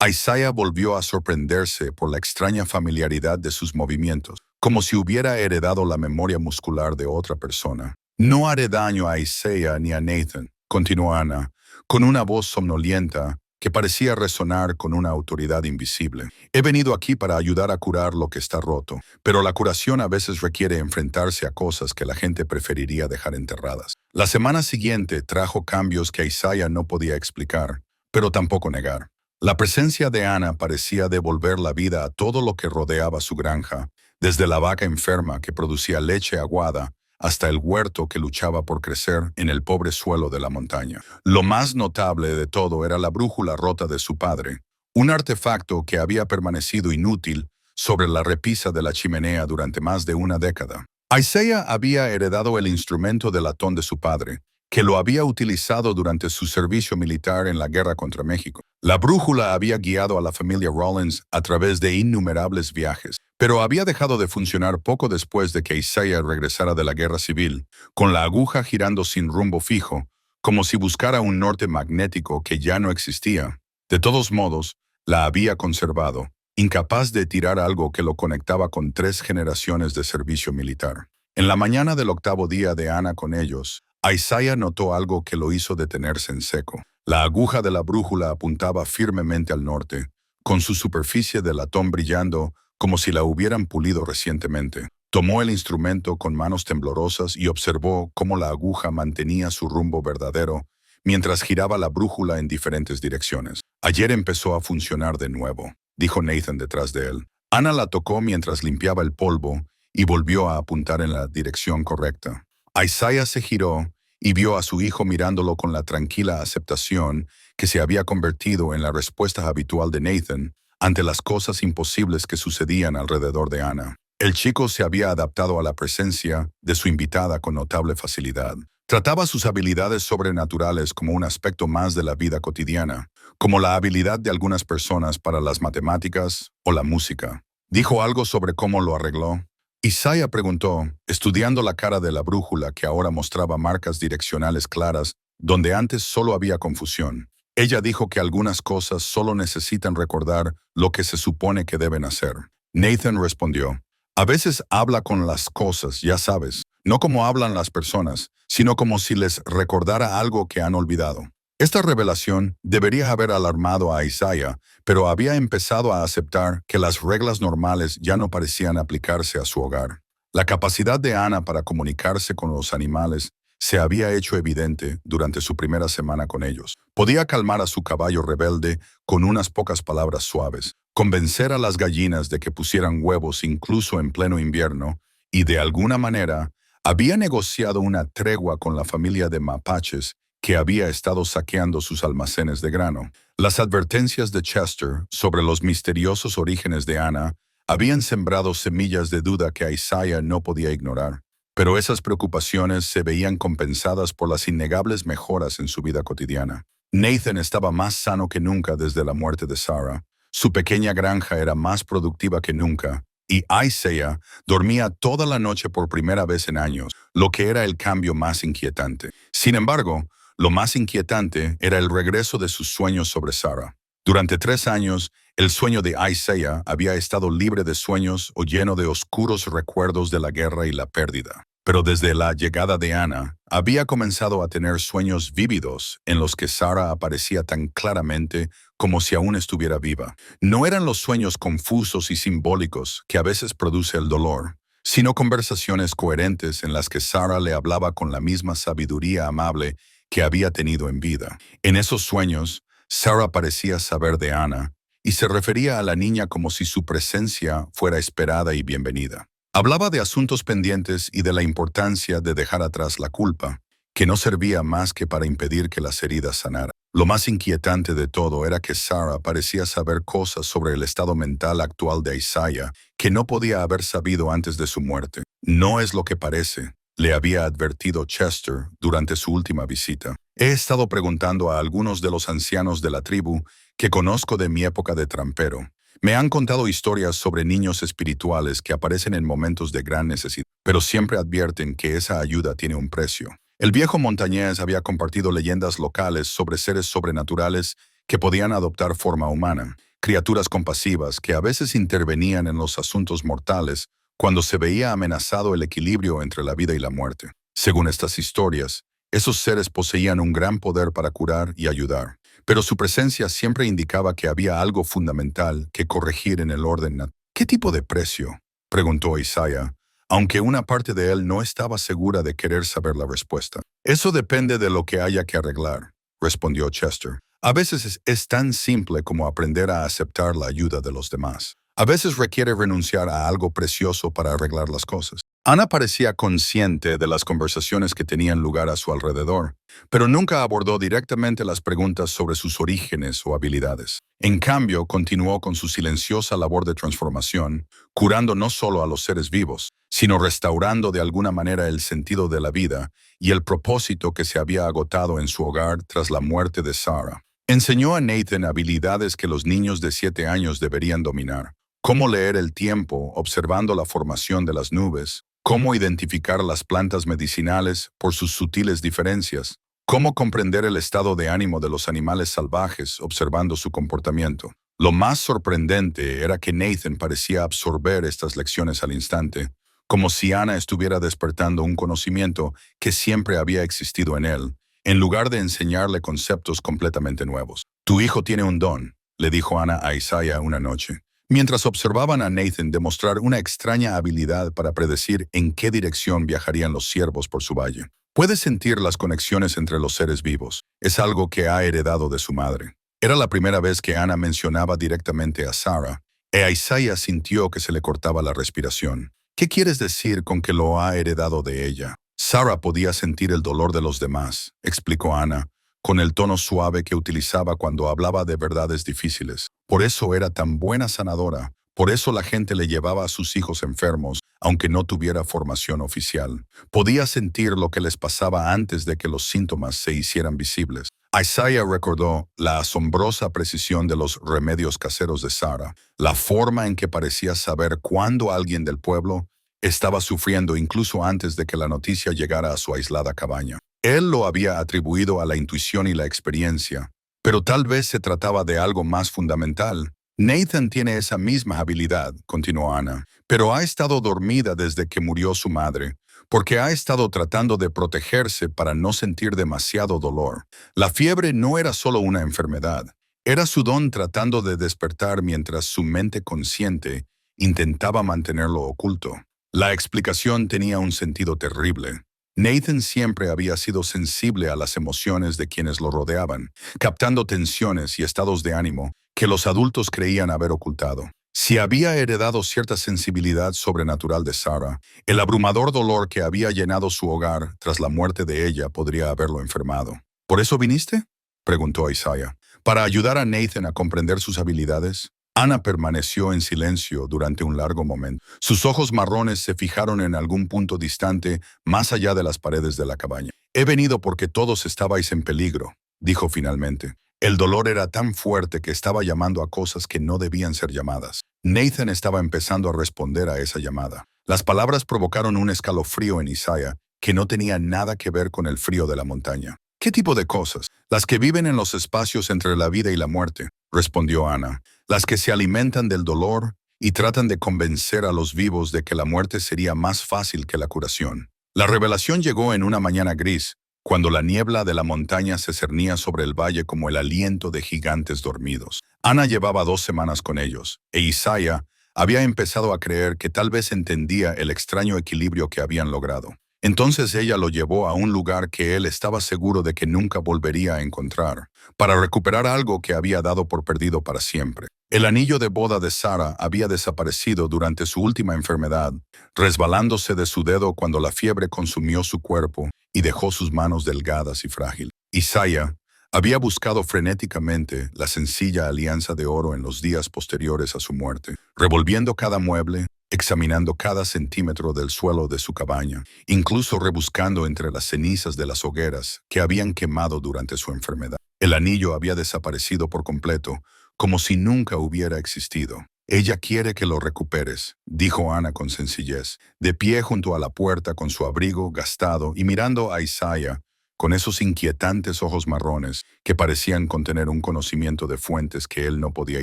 Isaiah volvió a sorprenderse por la extraña familiaridad de sus movimientos, como si hubiera heredado la memoria muscular de otra persona. «No haré daño a Isaiah ni a Nathan», continuó Ana, con una voz somnolienta que parecía resonar con una autoridad invisible. «He venido aquí para ayudar a curar lo que está roto, pero la curación a veces requiere enfrentarse a cosas que la gente preferiría dejar enterradas». La semana siguiente trajo cambios que Isaiah no podía explicar, pero tampoco negar. La presencia de Ana parecía devolver la vida a todo lo que rodeaba su granja, desde la vaca enferma que producía leche aguada hasta el huerto que luchaba por crecer en el pobre suelo de la montaña. Lo más notable de todo era la brújula rota de su padre, un artefacto que había permanecido inútil sobre la repisa de la chimenea durante más de una década. Isaiah había heredado el instrumento de latón de su padre, que lo había utilizado durante su servicio militar en la guerra contra México. La brújula había guiado a la familia Rollins a través de innumerables viajes, pero había dejado de funcionar poco después de que Isaiah regresara de la guerra civil, con la aguja girando sin rumbo fijo, como si buscara un norte magnético que ya no existía. De todos modos, la había conservado, incapaz de tirar algo que lo conectaba con 3 generaciones de servicio militar. En la mañana del 8º día de Ana con ellos, Isaiah notó algo que lo hizo detenerse en seco. La aguja de la brújula apuntaba firmemente al norte, con su superficie de latón brillando como si la hubieran pulido recientemente. Tomó el instrumento con manos temblorosas y observó cómo la aguja mantenía su rumbo verdadero mientras giraba la brújula en diferentes direcciones. «Ayer empezó a funcionar de nuevo», dijo Nathan detrás de él. Ana la tocó mientras limpiaba el polvo y volvió a apuntar en la dirección correcta. Isaiah se giró y vio a su hijo mirándolo con la tranquila aceptación que se había convertido en la respuesta habitual de Nathan ante las cosas imposibles que sucedían alrededor de Ana. El chico se había adaptado a la presencia de su invitada con notable facilidad. Trataba sus habilidades sobrenaturales como un aspecto más de la vida cotidiana, como la habilidad de algunas personas para las matemáticas o la música. Dijo algo sobre cómo lo arregló. Isaiah preguntó, estudiando la cara de la brújula que ahora mostraba marcas direccionales claras, donde antes solo había confusión. Ella dijo que algunas cosas solo necesitan recordar lo que se supone que deben hacer. Nathan respondió, a veces habla con las cosas, ya sabes, no como hablan las personas, sino como si les recordara algo que han olvidado. Esta revelación debería haber alarmado a Isaiah, pero había empezado a aceptar que las reglas normales ya no parecían aplicarse a su hogar. La capacidad de Ana para comunicarse con los animales se había hecho evidente durante su primera semana con ellos. Podía calmar a su caballo rebelde con unas pocas palabras suaves, convencer a las gallinas de que pusieran huevos incluso en pleno invierno, y de alguna manera había negociado una tregua con la familia de mapaches que había estado saqueando sus almacenes de grano. Las advertencias de Chester sobre los misteriosos orígenes de Ana habían sembrado semillas de duda que Isaiah no podía ignorar. Pero esas preocupaciones se veían compensadas por las innegables mejoras en su vida cotidiana. Nathan estaba más sano que nunca desde la muerte de Sarah. Su pequeña granja era más productiva que nunca, y Isaiah dormía toda la noche por primera vez en años, lo que era el cambio más inquietante. Sin embargo, lo más inquietante era el regreso de sus sueños sobre Sarah. Durante 3 años, el sueño de Isaiah había estado libre de sueños o lleno de oscuros recuerdos de la guerra y la pérdida. Pero desde la llegada de Ana, había comenzado a tener sueños vívidos en los que Sarah aparecía tan claramente como si aún estuviera viva. No eran los sueños confusos y simbólicos que a veces produce el dolor, sino conversaciones coherentes en las que Sarah le hablaba con la misma sabiduría amable que había tenido en vida. En esos sueños, Sarah parecía saber de Ana y se refería a la niña como si su presencia fuera esperada y bienvenida. Hablaba de asuntos pendientes y de la importancia de dejar atrás la culpa, que no servía más que para impedir que las heridas sanaran. Lo más inquietante de todo era que Sarah parecía saber cosas sobre el estado mental actual de Isaiah que no podía haber sabido antes de su muerte. No es lo que parece, le había advertido Chester durante su última visita. He estado preguntando a algunos de los ancianos de la tribu que conozco de mi época de trampero. Me han contado historias sobre niños espirituales que aparecen en momentos de gran necesidad, pero siempre advierten que esa ayuda tiene un precio. El viejo montañés había compartido leyendas locales sobre seres sobrenaturales que podían adoptar forma humana, criaturas compasivas que a veces intervenían en los asuntos mortales cuando se veía amenazado el equilibrio entre la vida y la muerte. Según estas historias, esos seres poseían un gran poder para curar y ayudar, pero su presencia siempre indicaba que había algo fundamental que corregir en el orden natural. ¿Qué tipo de precio?, preguntó Isaiah, aunque una parte de él no estaba segura de querer saber la respuesta. Eso depende de lo que haya que arreglar, respondió Chester. A veces es tan simple como aprender a aceptar la ayuda de los demás. A veces requiere renunciar a algo precioso para arreglar las cosas. Ana parecía consciente de las conversaciones que tenían lugar a su alrededor, pero nunca abordó directamente las preguntas sobre sus orígenes o habilidades. En cambio, continuó con su silenciosa labor de transformación, curando no solo a los seres vivos, sino restaurando de alguna manera el sentido de la vida y el propósito que se había agotado en su hogar tras la muerte de Sarah. Enseñó a Nathan habilidades que los niños de 7 años deberían dominar. Cómo leer el tiempo observando la formación de las nubes, cómo identificar las plantas medicinales por sus sutiles diferencias, cómo comprender el estado de ánimo de los animales salvajes observando su comportamiento. Lo más sorprendente era que Nathan parecía absorber estas lecciones al instante, como si Ana estuviera despertando un conocimiento que siempre había existido en él, en lugar de enseñarle conceptos completamente nuevos. Tu hijo tiene un don, le dijo Ana a Isaiah una noche, mientras observaban a Nathan demostrar una extraña habilidad para predecir en qué dirección viajarían los ciervos por su valle. Puede sentir las conexiones entre los seres vivos. Es algo que ha heredado de su madre. Era la primera vez que Ana mencionaba directamente a Sarah, e Isaiah sintió que se le cortaba la respiración. ¿Qué quieres decir con que lo ha heredado de ella? Sarah podía sentir el dolor de los demás, explicó Ana, con el tono suave que utilizaba cuando hablaba de verdades difíciles. Por eso era tan buena sanadora, por eso la gente le llevaba a sus hijos enfermos, aunque no tuviera formación oficial. Podía sentir lo que les pasaba antes de que los síntomas se hicieran visibles. Isaiah recordó la asombrosa precisión de los remedios caseros de Sara, la forma en que parecía saber cuándo alguien del pueblo estaba sufriendo incluso antes de que la noticia llegara a su aislada cabaña. Él lo había atribuido a la intuición y la experiencia, pero tal vez se trataba de algo más fundamental. Nathan tiene esa misma habilidad, continuó Ana, pero ha estado dormida desde que murió su madre, porque ha estado tratando de protegerse para no sentir demasiado dolor. La fiebre no era solo una enfermedad, era su don tratando de despertar mientras su mente consciente intentaba mantenerlo oculto. La explicación tenía un sentido terrible. Nathan siempre había sido sensible a las emociones de quienes lo rodeaban, captando tensiones y estados de ánimo que los adultos creían haber ocultado. Si había heredado cierta sensibilidad sobrenatural de Sara, el abrumador dolor que había llenado su hogar tras la muerte de ella podría haberlo enfermado. ¿Por eso viniste?, preguntó Isaiah. ¿Para ayudar a Nathan a comprender sus habilidades? Ana permaneció en silencio durante un largo momento. Sus ojos marrones se fijaron en algún punto distante, más allá de las paredes de la cabaña. He venido porque todos estabais en peligro, dijo finalmente. El dolor era tan fuerte que estaba llamando a cosas que no debían ser llamadas. Nathan estaba empezando a responder a esa llamada. Las palabras provocaron un escalofrío en Isaiah que no tenía nada que ver con el frío de la montaña. ¿Qué tipo de cosas? Las que viven en los espacios entre la vida y la muerte, respondió Ana. Las que se alimentan del dolor y tratan de convencer a los vivos de que la muerte sería más fácil que la curación. La revelación llegó en una mañana gris, cuando la niebla de la montaña se cernía sobre el valle como el aliento de gigantes dormidos. Ana llevaba 2 semanas con ellos, e Isaiah había empezado a creer que tal vez entendía el extraño equilibrio que habían logrado. Entonces ella lo llevó a un lugar que él estaba seguro de que nunca volvería a encontrar, para recuperar algo que había dado por perdido para siempre. El anillo de boda de Sara había desaparecido durante su última enfermedad, resbalándose de su dedo cuando la fiebre consumió su cuerpo y dejó sus manos delgadas y frágiles. Isaiah había buscado frenéticamente la sencilla alianza de oro en los días posteriores a su muerte, revolviendo cada mueble, examinando cada centímetro del suelo de su cabaña, incluso rebuscando entre las cenizas de las hogueras que habían quemado durante su enfermedad. El anillo había desaparecido por completo, como si nunca hubiera existido. Ella quiere que lo recuperes, dijo Ana con sencillez, de pie junto a la puerta con su abrigo gastado y mirando a Isaiah con esos inquietantes ojos marrones que parecían contener un conocimiento de fuentes que él no podía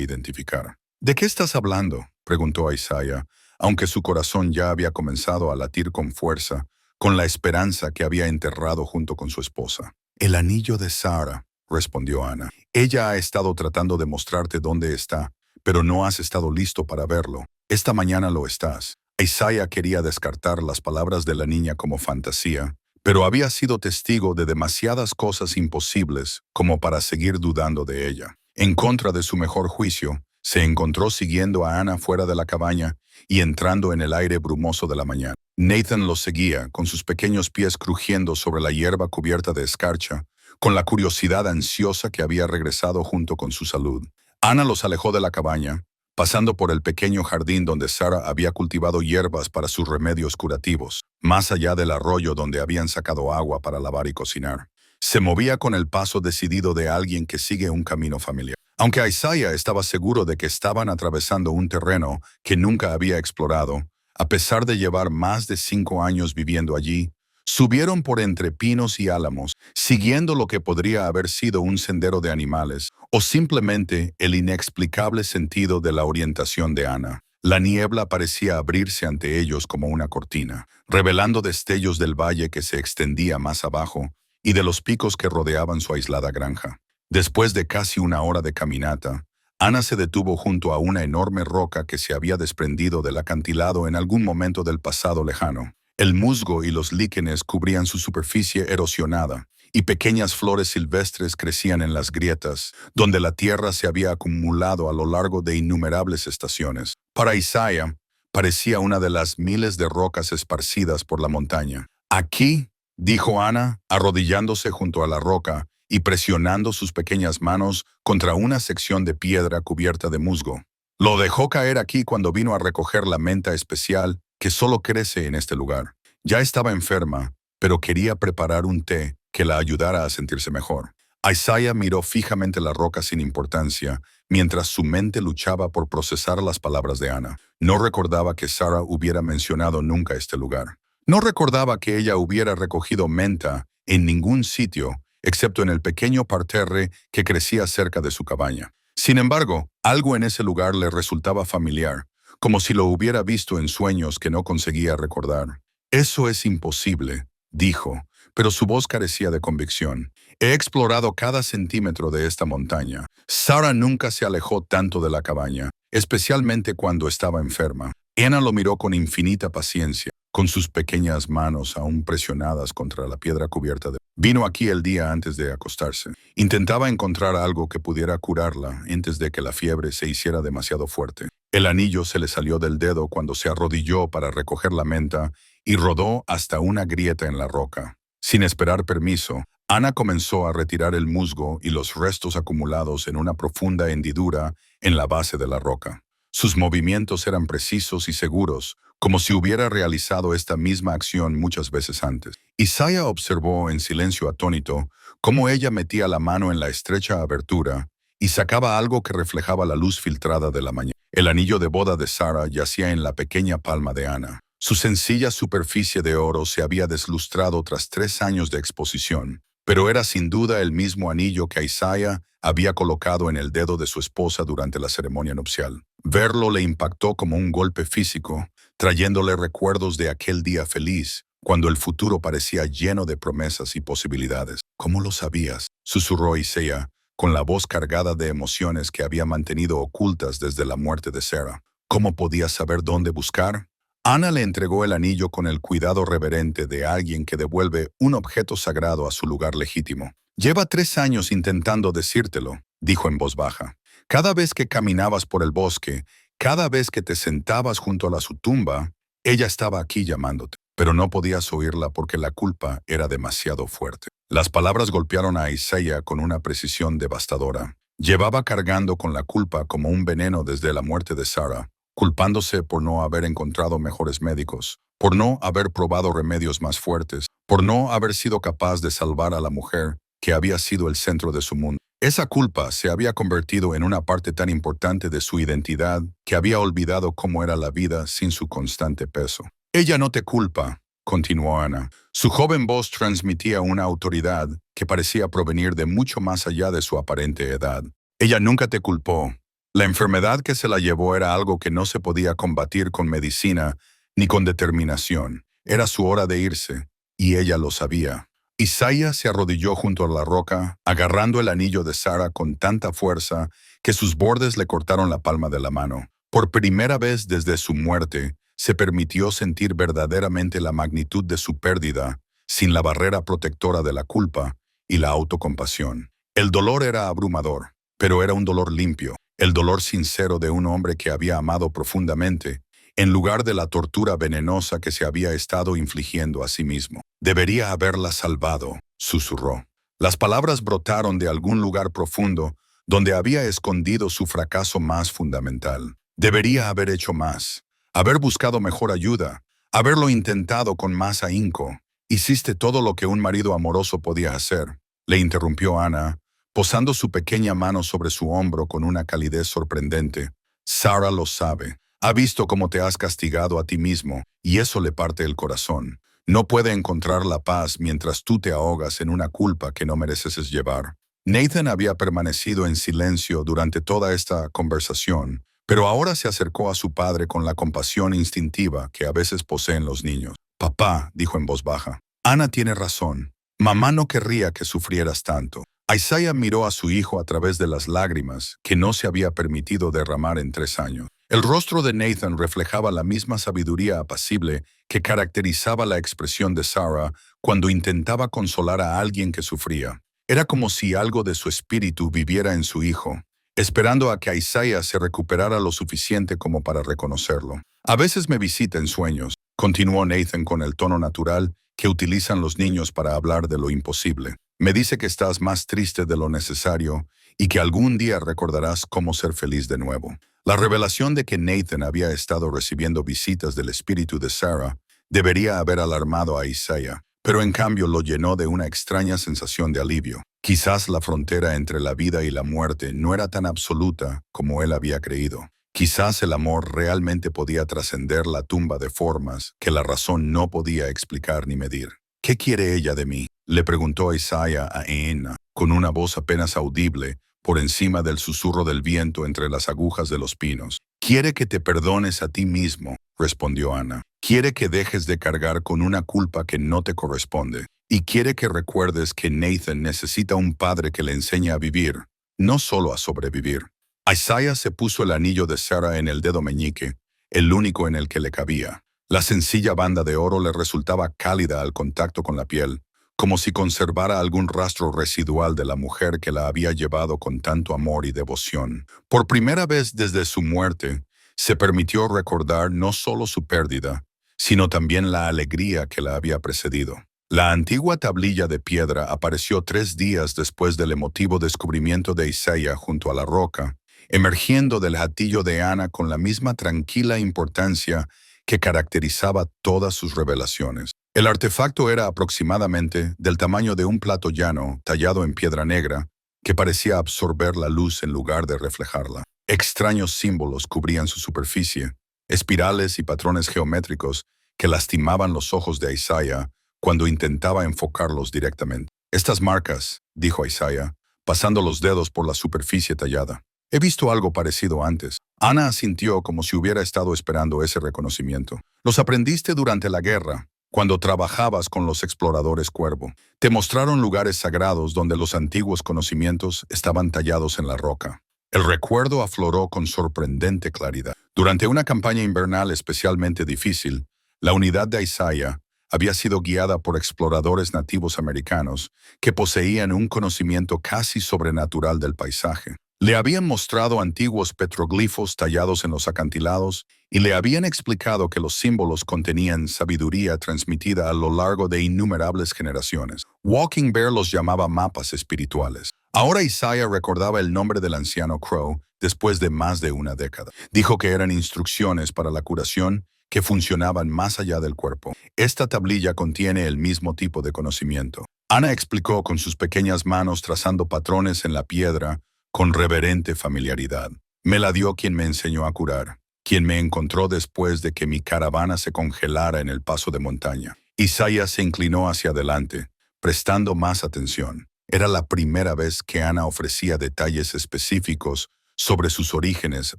identificar. ¿De qué estás hablando?, preguntó Isaiah, aunque su corazón ya había comenzado a latir con fuerza, con la esperanza que había enterrado junto con su esposa. El anillo de Sara, respondió Ana. Ella ha estado tratando de mostrarte dónde está, pero no has estado listo para verlo. Esta mañana lo estás. Isaiah quería descartar las palabras de la niña como fantasía, pero había sido testigo de demasiadas cosas imposibles como para seguir dudando de ella. En contra de su mejor juicio, se encontró siguiendo a Ana fuera de la cabaña y entrando en el aire brumoso de la mañana. Nathan lo seguía, con sus pequeños pies crujiendo sobre la hierba cubierta de escarcha, con la curiosidad ansiosa que había regresado junto con su salud. Ana los alejó de la cabaña, pasando por el pequeño jardín donde Sara había cultivado hierbas para sus remedios curativos, más allá del arroyo donde habían sacado agua para lavar y cocinar. Se movía con el paso decidido de alguien que sigue un camino familiar. Aunque Isaiah estaba seguro de que estaban atravesando un terreno que nunca había explorado, a pesar de llevar más de 5 años viviendo allí, subieron por entre pinos y álamos, siguiendo lo que podría haber sido un sendero de animales, o simplemente el inexplicable sentido de la orientación de Ana. La niebla parecía abrirse ante ellos como una cortina, revelando destellos del valle que se extendía más abajo y de los picos que rodeaban su aislada granja. Después de casi 1 hora de caminata, Ana se detuvo junto a una enorme roca que se había desprendido del acantilado en algún momento del pasado lejano. El musgo y los líquenes cubrían su superficie erosionada, y pequeñas flores silvestres crecían en las grietas, donde la tierra se había acumulado a lo largo de innumerables estaciones. Para Isaiah, parecía una de las miles de rocas esparcidas por la montaña. «Aquí», dijo Ana, arrodillándose junto a la roca y presionando sus pequeñas manos contra una sección de piedra cubierta de musgo. Lo dejó caer aquí cuando vino a recoger la menta especial que solo crece en este lugar. Ya estaba enferma, pero quería preparar un té que la ayudara a sentirse mejor. Isaiah miró fijamente la roca sin importancia, mientras su mente luchaba por procesar las palabras de Ana. No recordaba que Sara hubiera mencionado nunca este lugar. No recordaba que ella hubiera recogido menta en ningún sitio, excepto en el pequeño parterre que crecía cerca de su cabaña. Sin embargo, algo en ese lugar le resultaba familiar, como si lo hubiera visto en sueños que no conseguía recordar. «Eso es imposible», dijo, pero su voz carecía de convicción. «He explorado cada centímetro de esta montaña. Sara nunca se alejó tanto de la cabaña, especialmente cuando estaba enferma». Ana lo miró con infinita paciencia, con sus pequeñas manos aún presionadas contra la piedra cubierta de... Vino aquí el día antes de acostarse. Intentaba encontrar algo que pudiera curarla antes de que la fiebre se hiciera demasiado fuerte. El anillo se le salió del dedo cuando se arrodilló para recoger la menta y rodó hasta una grieta en la roca. Sin esperar permiso, Ana comenzó a retirar el musgo y los restos acumulados en una profunda hendidura en la base de la roca. Sus movimientos eran precisos y seguros, como si hubiera realizado esta misma acción muchas veces antes. Isaiah observó en silencio atónito cómo ella metía la mano en la estrecha abertura y sacaba algo que reflejaba la luz filtrada de la mañana. El anillo de boda de Sara yacía en la pequeña palma de Ana. Su sencilla superficie de oro se había deslustrado tras 3 años de exposición, pero era sin duda el mismo anillo que Isaiah había colocado en el dedo de su esposa durante la ceremonia nupcial. Verlo le impactó como un golpe físico, trayéndole recuerdos de aquel día feliz, cuando el futuro parecía lleno de promesas y posibilidades. «¿Cómo lo sabías?», susurró Isaiah, con la voz cargada de emociones que había mantenido ocultas desde la muerte de Sara. «¿Cómo podías saber dónde buscar?». Ana le entregó el anillo con el cuidado reverente de alguien que devuelve un objeto sagrado a su lugar legítimo. «Lleva 3 años intentando decírtelo», dijo en voz baja. «Cada vez que caminabas por el bosque, cada vez que te sentabas junto a su tumba, ella estaba aquí llamándote, pero no podías oírla porque la culpa era demasiado fuerte». Las palabras golpearon a Isaiah con una precisión devastadora. Llevaba cargando con la culpa como un veneno desde la muerte de Sara, culpándose por no haber encontrado mejores médicos, por no haber probado remedios más fuertes, por no haber sido capaz de salvar a la mujer que había sido el centro de su mundo. Esa culpa se había convertido en una parte tan importante de su identidad que había olvidado cómo era la vida sin su constante peso. «Ella no te culpa», continuó Ana. Su joven voz transmitía una autoridad que parecía provenir de mucho más allá de su aparente edad. «Ella nunca te culpó. La enfermedad que se la llevó era algo que no se podía combatir con medicina ni con determinación. Era su hora de irse, y ella lo sabía». Isaiah se arrodilló junto a la roca, agarrando el anillo de Sara con tanta fuerza que sus bordes le cortaron la palma de la mano. Por primera vez desde su muerte, se permitió sentir verdaderamente la magnitud de su pérdida, sin la barrera protectora de la culpa y la autocompasión. El dolor era abrumador, pero era un dolor limpio, el dolor sincero de un hombre que había amado profundamente, en lugar de la tortura venenosa que se había estado infligiendo a sí mismo. «Debería haberla salvado», susurró. Las palabras brotaron de algún lugar profundo donde había escondido su fracaso más fundamental. «Debería haber hecho más, haber buscado mejor ayuda, haberlo intentado con más ahínco. Hiciste todo lo que un marido amoroso podía hacer», le interrumpió Ana, posando su pequeña mano sobre su hombro con una calidez sorprendente. «Sara lo sabe. Ha visto cómo te has castigado a ti mismo, y eso le parte el corazón. No puede encontrar la paz mientras tú te ahogas en una culpa que no mereces llevar». Nathan había permanecido en silencio durante toda esta conversación, pero ahora se acercó a su padre con la compasión instintiva que a veces poseen los niños. «Papá», dijo en voz baja, «Ana tiene razón. Mamá no querría que sufrieras tanto». Isaiah miró a su hijo a través de las lágrimas que no se había permitido derramar en 3 años. El rostro de Nathan reflejaba la misma sabiduría apacible que caracterizaba la expresión de Sara cuando intentaba consolar a alguien que sufría. Era como si algo de su espíritu viviera en su hijo, esperando a que Isaiah se recuperara lo suficiente como para reconocerlo. «A veces me visita en sueños», continuó Nathan con el tono natural que utilizan los niños para hablar de lo imposible. «Me dice que estás más triste de lo necesario y que algún día recordarás cómo ser feliz de nuevo». La revelación de que Nathan había estado recibiendo visitas del espíritu de Sara debería haber alarmado a Isaiah, pero en cambio lo llenó de una extraña sensación de alivio. Quizás la frontera entre la vida y la muerte no era tan absoluta como él había creído. Quizás el amor realmente podía trascender la tumba de formas que la razón no podía explicar ni medir. ¿Qué quiere ella de mí?, le preguntó Isaiah a Enna, con una voz apenas audible por encima del susurro del viento entre las agujas de los pinos. «Quiere que te perdones a ti mismo», respondió Ana. «Quiere que dejes de cargar con una culpa que no te corresponde. Y quiere que recuerdes que Nathan necesita un padre que le enseñe a vivir, no solo a sobrevivir». Isaiah se puso el anillo de Sarah en el dedo meñique, el único en el que le cabía. La sencilla banda de oro le resultaba cálida al contacto con la piel, como si conservara algún rastro residual de la mujer que la había llevado con tanto amor y devoción. Por primera vez desde su muerte, se permitió recordar no solo su pérdida, sino también la alegría que la había precedido. La antigua tablilla de piedra apareció 3 días después del emotivo descubrimiento de Isaiah junto a la roca, emergiendo del hatillo de Ana con la misma tranquila importancia que caracterizaba todas sus revelaciones. El artefacto era aproximadamente del tamaño de un plato llano tallado en piedra negra que parecía absorber la luz en lugar de reflejarla. Extraños símbolos cubrían su superficie, espirales y patrones geométricos que lastimaban los ojos de Isaiah cuando intentaba enfocarlos directamente. «Estas marcas», dijo Isaiah, pasando los dedos por la superficie tallada. «He visto algo parecido antes». Ana asintió como si hubiera estado esperando ese reconocimiento. «Los aprendiste durante la guerra, cuando trabajabas con los exploradores Cuervo. Te mostraron lugares sagrados donde los antiguos conocimientos estaban tallados en la roca». El recuerdo afloró con sorprendente claridad. Durante una campaña invernal especialmente difícil, la unidad de Isaiah había sido guiada por exploradores nativos americanos que poseían un conocimiento casi sobrenatural del paisaje. Le habían mostrado antiguos petroglifos tallados en los acantilados y le habían explicado que los símbolos contenían sabiduría transmitida a lo largo de innumerables generaciones. Walking Bear los llamaba mapas espirituales. Ahora Isaiah recordaba el nombre del anciano Crow después de más de una década. Dijo que eran instrucciones para la curación que funcionaban más allá del cuerpo. «Esta tablilla contiene el mismo tipo de conocimiento». Ana explicó con sus pequeñas manos trazando patrones en la piedra con reverente familiaridad. «Me la dio quien me enseñó a curar, quien me encontró después de que mi caravana se congelara en el paso de montaña». Isaiah se inclinó hacia adelante, prestando más atención. Era la primera vez que Ana ofrecía detalles específicos sobre sus orígenes,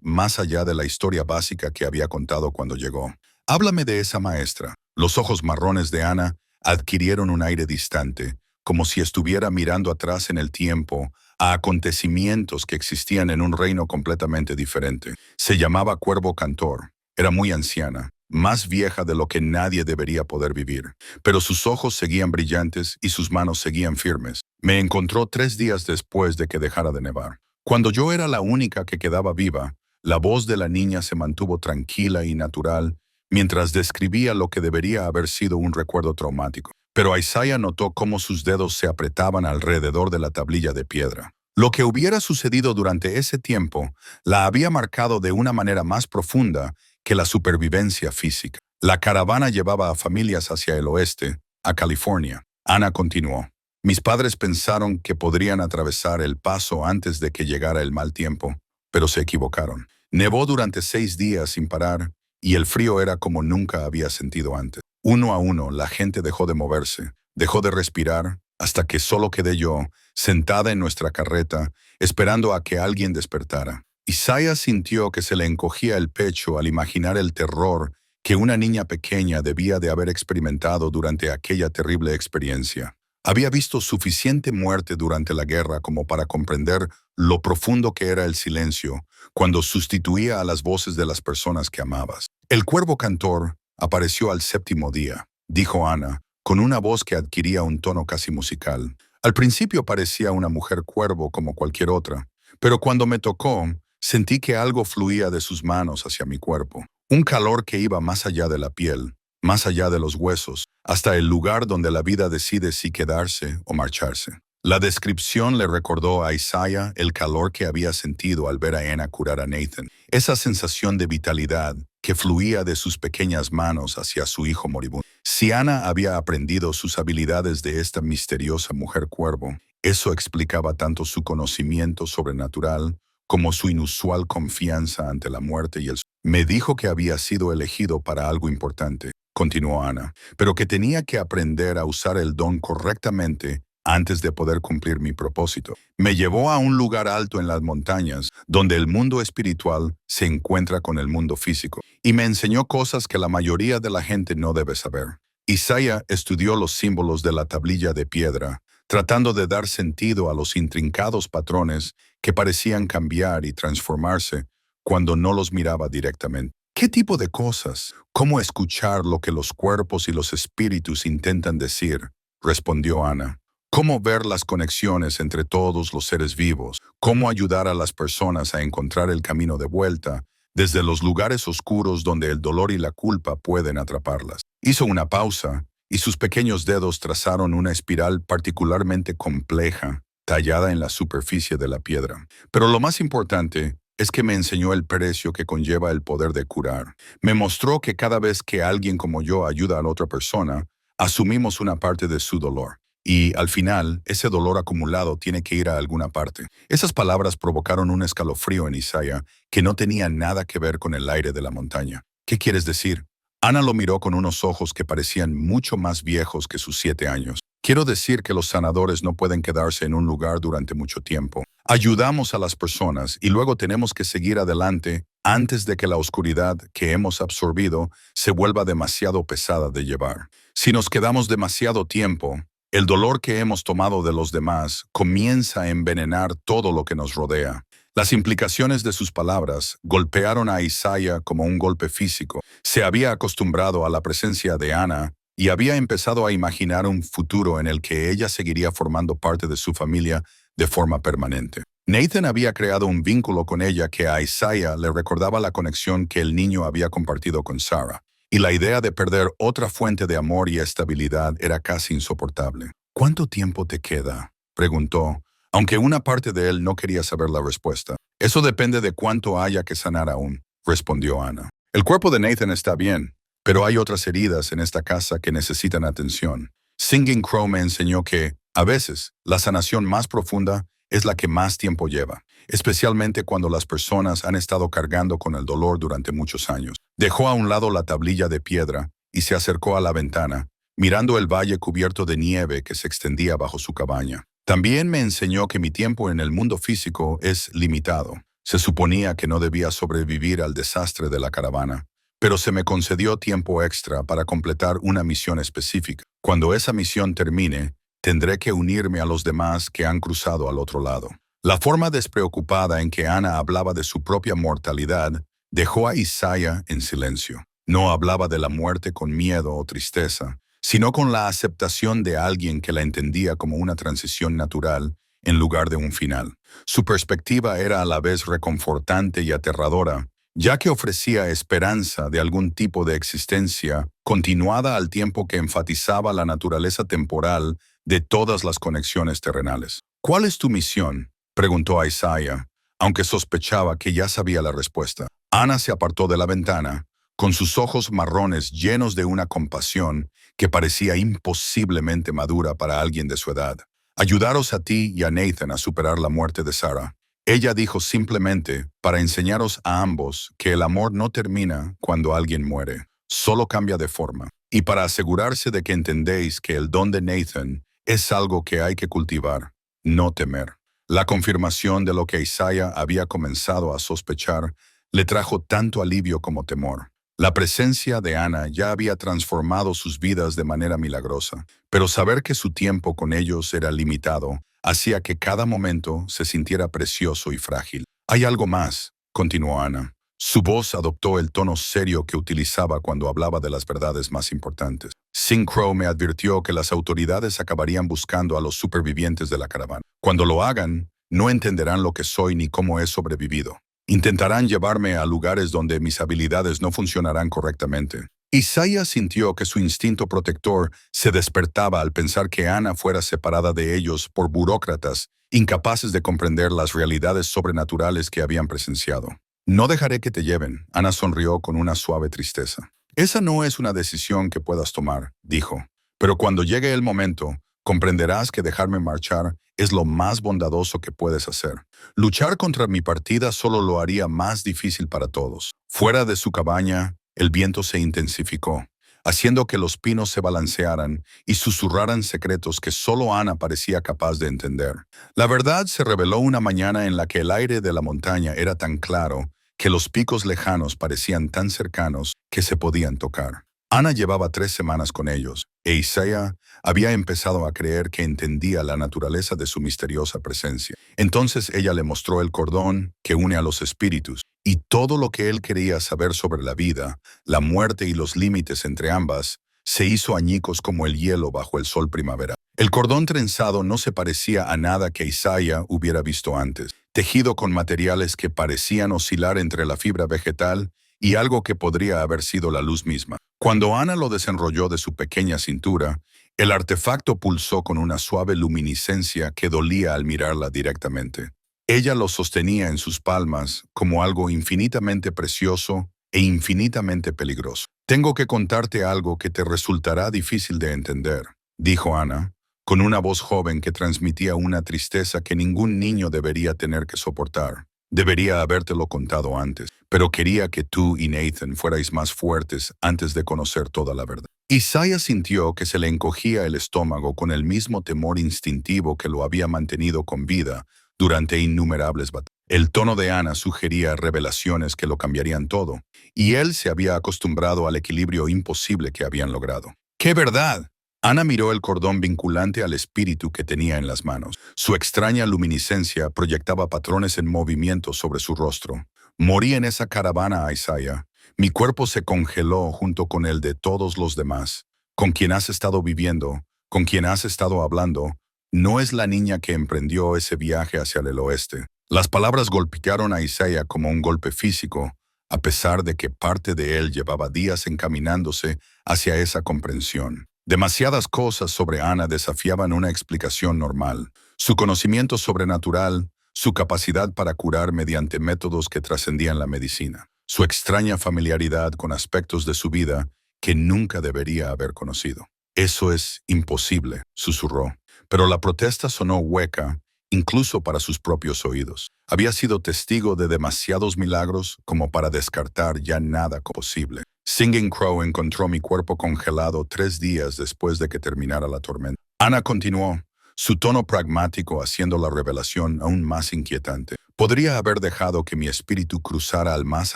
más allá de la historia básica que había contado cuando llegó. «Háblame de esa maestra». Los ojos marrones de Ana adquirieron un aire distante, como si estuviera mirando atrás en el tiempo a acontecimientos que existían en un reino completamente diferente. Se llamaba Cuervo Cantor. Era muy anciana, más vieja de lo que nadie debería poder vivir. Pero sus ojos seguían brillantes y sus manos seguían firmes. «Me encontró 3 días después de que dejara de nevar. Cuando yo era la única que quedaba viva, la voz de la niña se mantuvo tranquila y natural mientras describía lo que debería haber sido un recuerdo traumático. Pero Isaiah notó cómo sus dedos se apretaban alrededor de la tablilla de piedra. Lo que hubiera sucedido durante ese tiempo la había marcado de una manera más profunda que la supervivencia física. La caravana llevaba a familias hacia el oeste, a California. Ana continuó. «Mis padres pensaron que podrían atravesar el paso antes de que llegara el mal tiempo, pero se equivocaron. Nevó durante 6 días sin parar y el frío era como nunca había sentido antes. Uno a uno, la gente dejó de moverse, dejó de respirar, hasta que solo quedé yo, sentada en nuestra carreta, esperando a que alguien despertara». Isaiah sintió que se le encogía el pecho al imaginar el terror que una niña pequeña debía de haber experimentado durante aquella terrible experiencia. Había visto suficiente muerte durante la guerra como para comprender lo profundo que era el silencio cuando sustituía a las voces de las personas que amabas. «El cuervo cantor apareció al 7º día», dijo Ana, con una voz que adquiría un tono casi musical. «Al principio parecía una mujer cuervo como cualquier otra, pero cuando me tocó, sentí que algo fluía de sus manos hacia mi cuerpo. Un calor que iba más allá de la piel, más allá de los huesos, hasta el lugar donde la vida decide si quedarse o marcharse». La descripción le recordó a Isaiah el calor que había sentido al ver a Ana curar a Nathan. Esa sensación de vitalidad que fluía de sus pequeñas manos hacia su hijo moribundo. Si Ana había aprendido sus habilidades de esta misteriosa mujer cuervo, Eso explicaba tanto su conocimiento sobrenatural como su inusual confianza ante la muerte y el... Me dijo que había sido elegido para algo importante, continuó Ana, pero que tenía que aprender a usar el don correctamente antes de poder cumplir mi propósito. Me llevó a un lugar alto en las montañas, donde el mundo espiritual se encuentra con el mundo físico, y me enseñó cosas que la mayoría de la gente no debe saber. Isaiah estudió los símbolos de la tablilla de piedra, tratando de dar sentido a los intrincados patrones que parecían cambiar y transformarse cuando no los miraba directamente. ¿Qué tipo de cosas? ¿Cómo escuchar lo que los cuerpos y los espíritus intentan decir? Respondió Ana. ¿Cómo ver las conexiones entre todos los seres vivos? ¿Cómo ayudar a las personas a encontrar el camino de vuelta desde los lugares oscuros donde el dolor y la culpa pueden atraparlas? Hizo una pausa y sus pequeños dedos trazaron una espiral particularmente compleja, tallada en la superficie de la piedra. Pero lo más importante es que me enseñó el precio que conlleva el poder de curar. Me mostró que cada vez que alguien como yo ayuda a la otra persona, asumimos una parte de su dolor. Y, al final, ese dolor acumulado tiene que ir a alguna parte. Esas palabras provocaron un escalofrío en Isaiah que no tenía nada que ver con el aire de la montaña. ¿Qué quieres decir? Ana lo miró con unos ojos que parecían mucho más viejos que sus 7 años. Quiero decir que los sanadores no pueden quedarse en un lugar durante mucho tiempo. Ayudamos a las personas y luego tenemos que seguir adelante antes de que la oscuridad que hemos absorbido se vuelva demasiado pesada de llevar. Si nos quedamos demasiado tiempo, el dolor que hemos tomado de los demás comienza a envenenar todo lo que nos rodea. Las implicaciones de sus palabras golpearon a Isaiah como un golpe físico. Se había acostumbrado a la presencia de Ana y había empezado a imaginar un futuro en el que ella seguiría formando parte de su familia de forma permanente. Nathan había creado un vínculo con ella que a Isaiah le recordaba la conexión que el niño había compartido con Sarah, y la idea de perder otra fuente de amor y estabilidad era casi insoportable. ¿Cuánto tiempo te queda?, preguntó, aunque una parte de él no quería saber la respuesta. Eso depende de cuánto haya que sanar aún, respondió Ana. El cuerpo de Nathan está bien, pero hay otras heridas en esta casa que necesitan atención. Singing Crow me enseñó que, a veces, la sanación más profunda es la que más tiempo lleva, especialmente cuando las personas han estado cargando con el dolor durante muchos años. Dejó a un lado la tablilla de piedra y se acercó a la ventana, mirando el valle cubierto de nieve que se extendía bajo su cabaña. También me enseñó que mi tiempo en el mundo físico es limitado. Se suponía que no debía sobrevivir al desastre de la caravana, pero se me concedió tiempo extra para completar una misión específica. Cuando esa misión termine, tendré que unirme a los demás que han cruzado al otro lado. La forma despreocupada en que Ana hablaba de su propia mortalidad dejó a Isaiah en silencio. No hablaba de la muerte con miedo o tristeza, sino con la aceptación de alguien que la entendía como una transición natural en lugar de un final. Su perspectiva era a la vez reconfortante y aterradora, ya que ofrecía esperanza de algún tipo de existencia continuada al tiempo que enfatizaba la naturaleza temporal de todas las conexiones terrenales. ¿Cuál es tu misión?, preguntó a Isaiah, aunque sospechaba que ya sabía la respuesta. Ana se apartó de la ventana, con sus ojos marrones llenos de una compasión que parecía imposiblemente madura para alguien de su edad. Ayudaros a ti y a Nathan a superar la muerte de Sarah. Ella dijo simplemente para enseñaros a ambos que el amor no termina cuando alguien muere, solo cambia de forma. Y para asegurarse de que entendéis que el don de Nathan es algo que hay que cultivar, no temer. La confirmación de lo que Isaiah había comenzado a sospechar le trajo tanto alivio como temor. La presencia de Ana ya había transformado sus vidas de manera milagrosa, pero saber que su tiempo con ellos era limitado hacía que cada momento se sintiera precioso y frágil. Hay algo más, continuó Ana. Su voz adoptó el tono serio que utilizaba cuando hablaba de las verdades más importantes. Sing Crow me advirtió que las autoridades acabarían buscando a los supervivientes de la caravana. Cuando lo hagan, no entenderán lo que soy ni cómo he sobrevivido. Intentarán llevarme a lugares donde mis habilidades no funcionarán correctamente. Isaiah sintió que su instinto protector se despertaba al pensar que Ana fuera separada de ellos por burócratas incapaces de comprender las realidades sobrenaturales que habían presenciado. No dejaré que te lleven, Ana sonrió con una suave tristeza. Esa no es una decisión que puedas tomar, dijo. Pero cuando llegue el momento, comprenderás que dejarme marchar es lo más bondadoso que puedes hacer. Luchar contra mi partida solo lo haría más difícil para todos. Fuera de su cabaña, el viento se intensificó, haciendo que los pinos se balancearan y susurraran secretos que solo Ana parecía capaz de entender. La verdad se reveló una mañana en la que el aire de la montaña era tan claro que los picos lejanos parecían tan cercanos que se podían tocar. Ana llevaba 3 semanas con ellos, e Isaiah había empezado a creer que entendía la naturaleza de su misteriosa presencia. Entonces ella le mostró el cordón que une a los espíritus, y todo lo que él quería saber sobre la vida, la muerte y los límites entre ambas, se hizo añicos como el hielo bajo el sol primaveral. El cordón trenzado no se parecía a nada que Isaiah hubiera visto antes, tejido con materiales que parecían oscilar entre la fibra vegetal y algo que podría haber sido la luz misma. Cuando Ana lo desenrolló de su pequeña cintura, el artefacto pulsó con una suave luminiscencia que dolía al mirarla directamente. Ella lo sostenía en sus palmas como algo infinitamente precioso e infinitamente peligroso. «Tengo que contarte algo que te resultará difícil de entender», dijo Ana, con una voz joven que transmitía una tristeza que ningún niño debería tener que soportar. «Debería habértelo contado antes, pero quería que tú y Nathan fuerais más fuertes antes de conocer toda la verdad». Isaiah sintió que se le encogía el estómago con el mismo temor instintivo que lo había mantenido con vida durante innumerables batallas. El tono de Ana sugería revelaciones que lo cambiarían todo, y él se había acostumbrado al equilibrio imposible que habían logrado. «¡Qué verdad!». Ana miró el cordón vinculante al espíritu que tenía en las manos. Su extraña luminiscencia proyectaba patrones en movimiento sobre su rostro. «Morí en esa caravana, Isaiah. Mi cuerpo se congeló junto con el de todos los demás. Con quien has estado viviendo, con quien has estado hablando, no es la niña que emprendió ese viaje hacia el oeste». Las palabras golpearon a Isaiah como un golpe físico, a pesar de que parte de él llevaba días encaminándose hacia esa comprensión. Demasiadas cosas sobre Ana desafiaban una explicación normal. Su conocimiento sobrenatural, su capacidad para curar mediante métodos que trascendían la medicina, su extraña familiaridad con aspectos de su vida que nunca debería haber conocido. «Eso es imposible», susurró, pero la protesta sonó hueca, incluso para sus propios oídos. Había sido testigo de demasiados milagros como para descartar ya nada posible. «Singing Crow encontró mi cuerpo congelado 3 días después de que terminara la tormenta». Ana continuó, su tono pragmático haciendo la revelación aún más inquietante. «Podría haber dejado que mi espíritu cruzara al más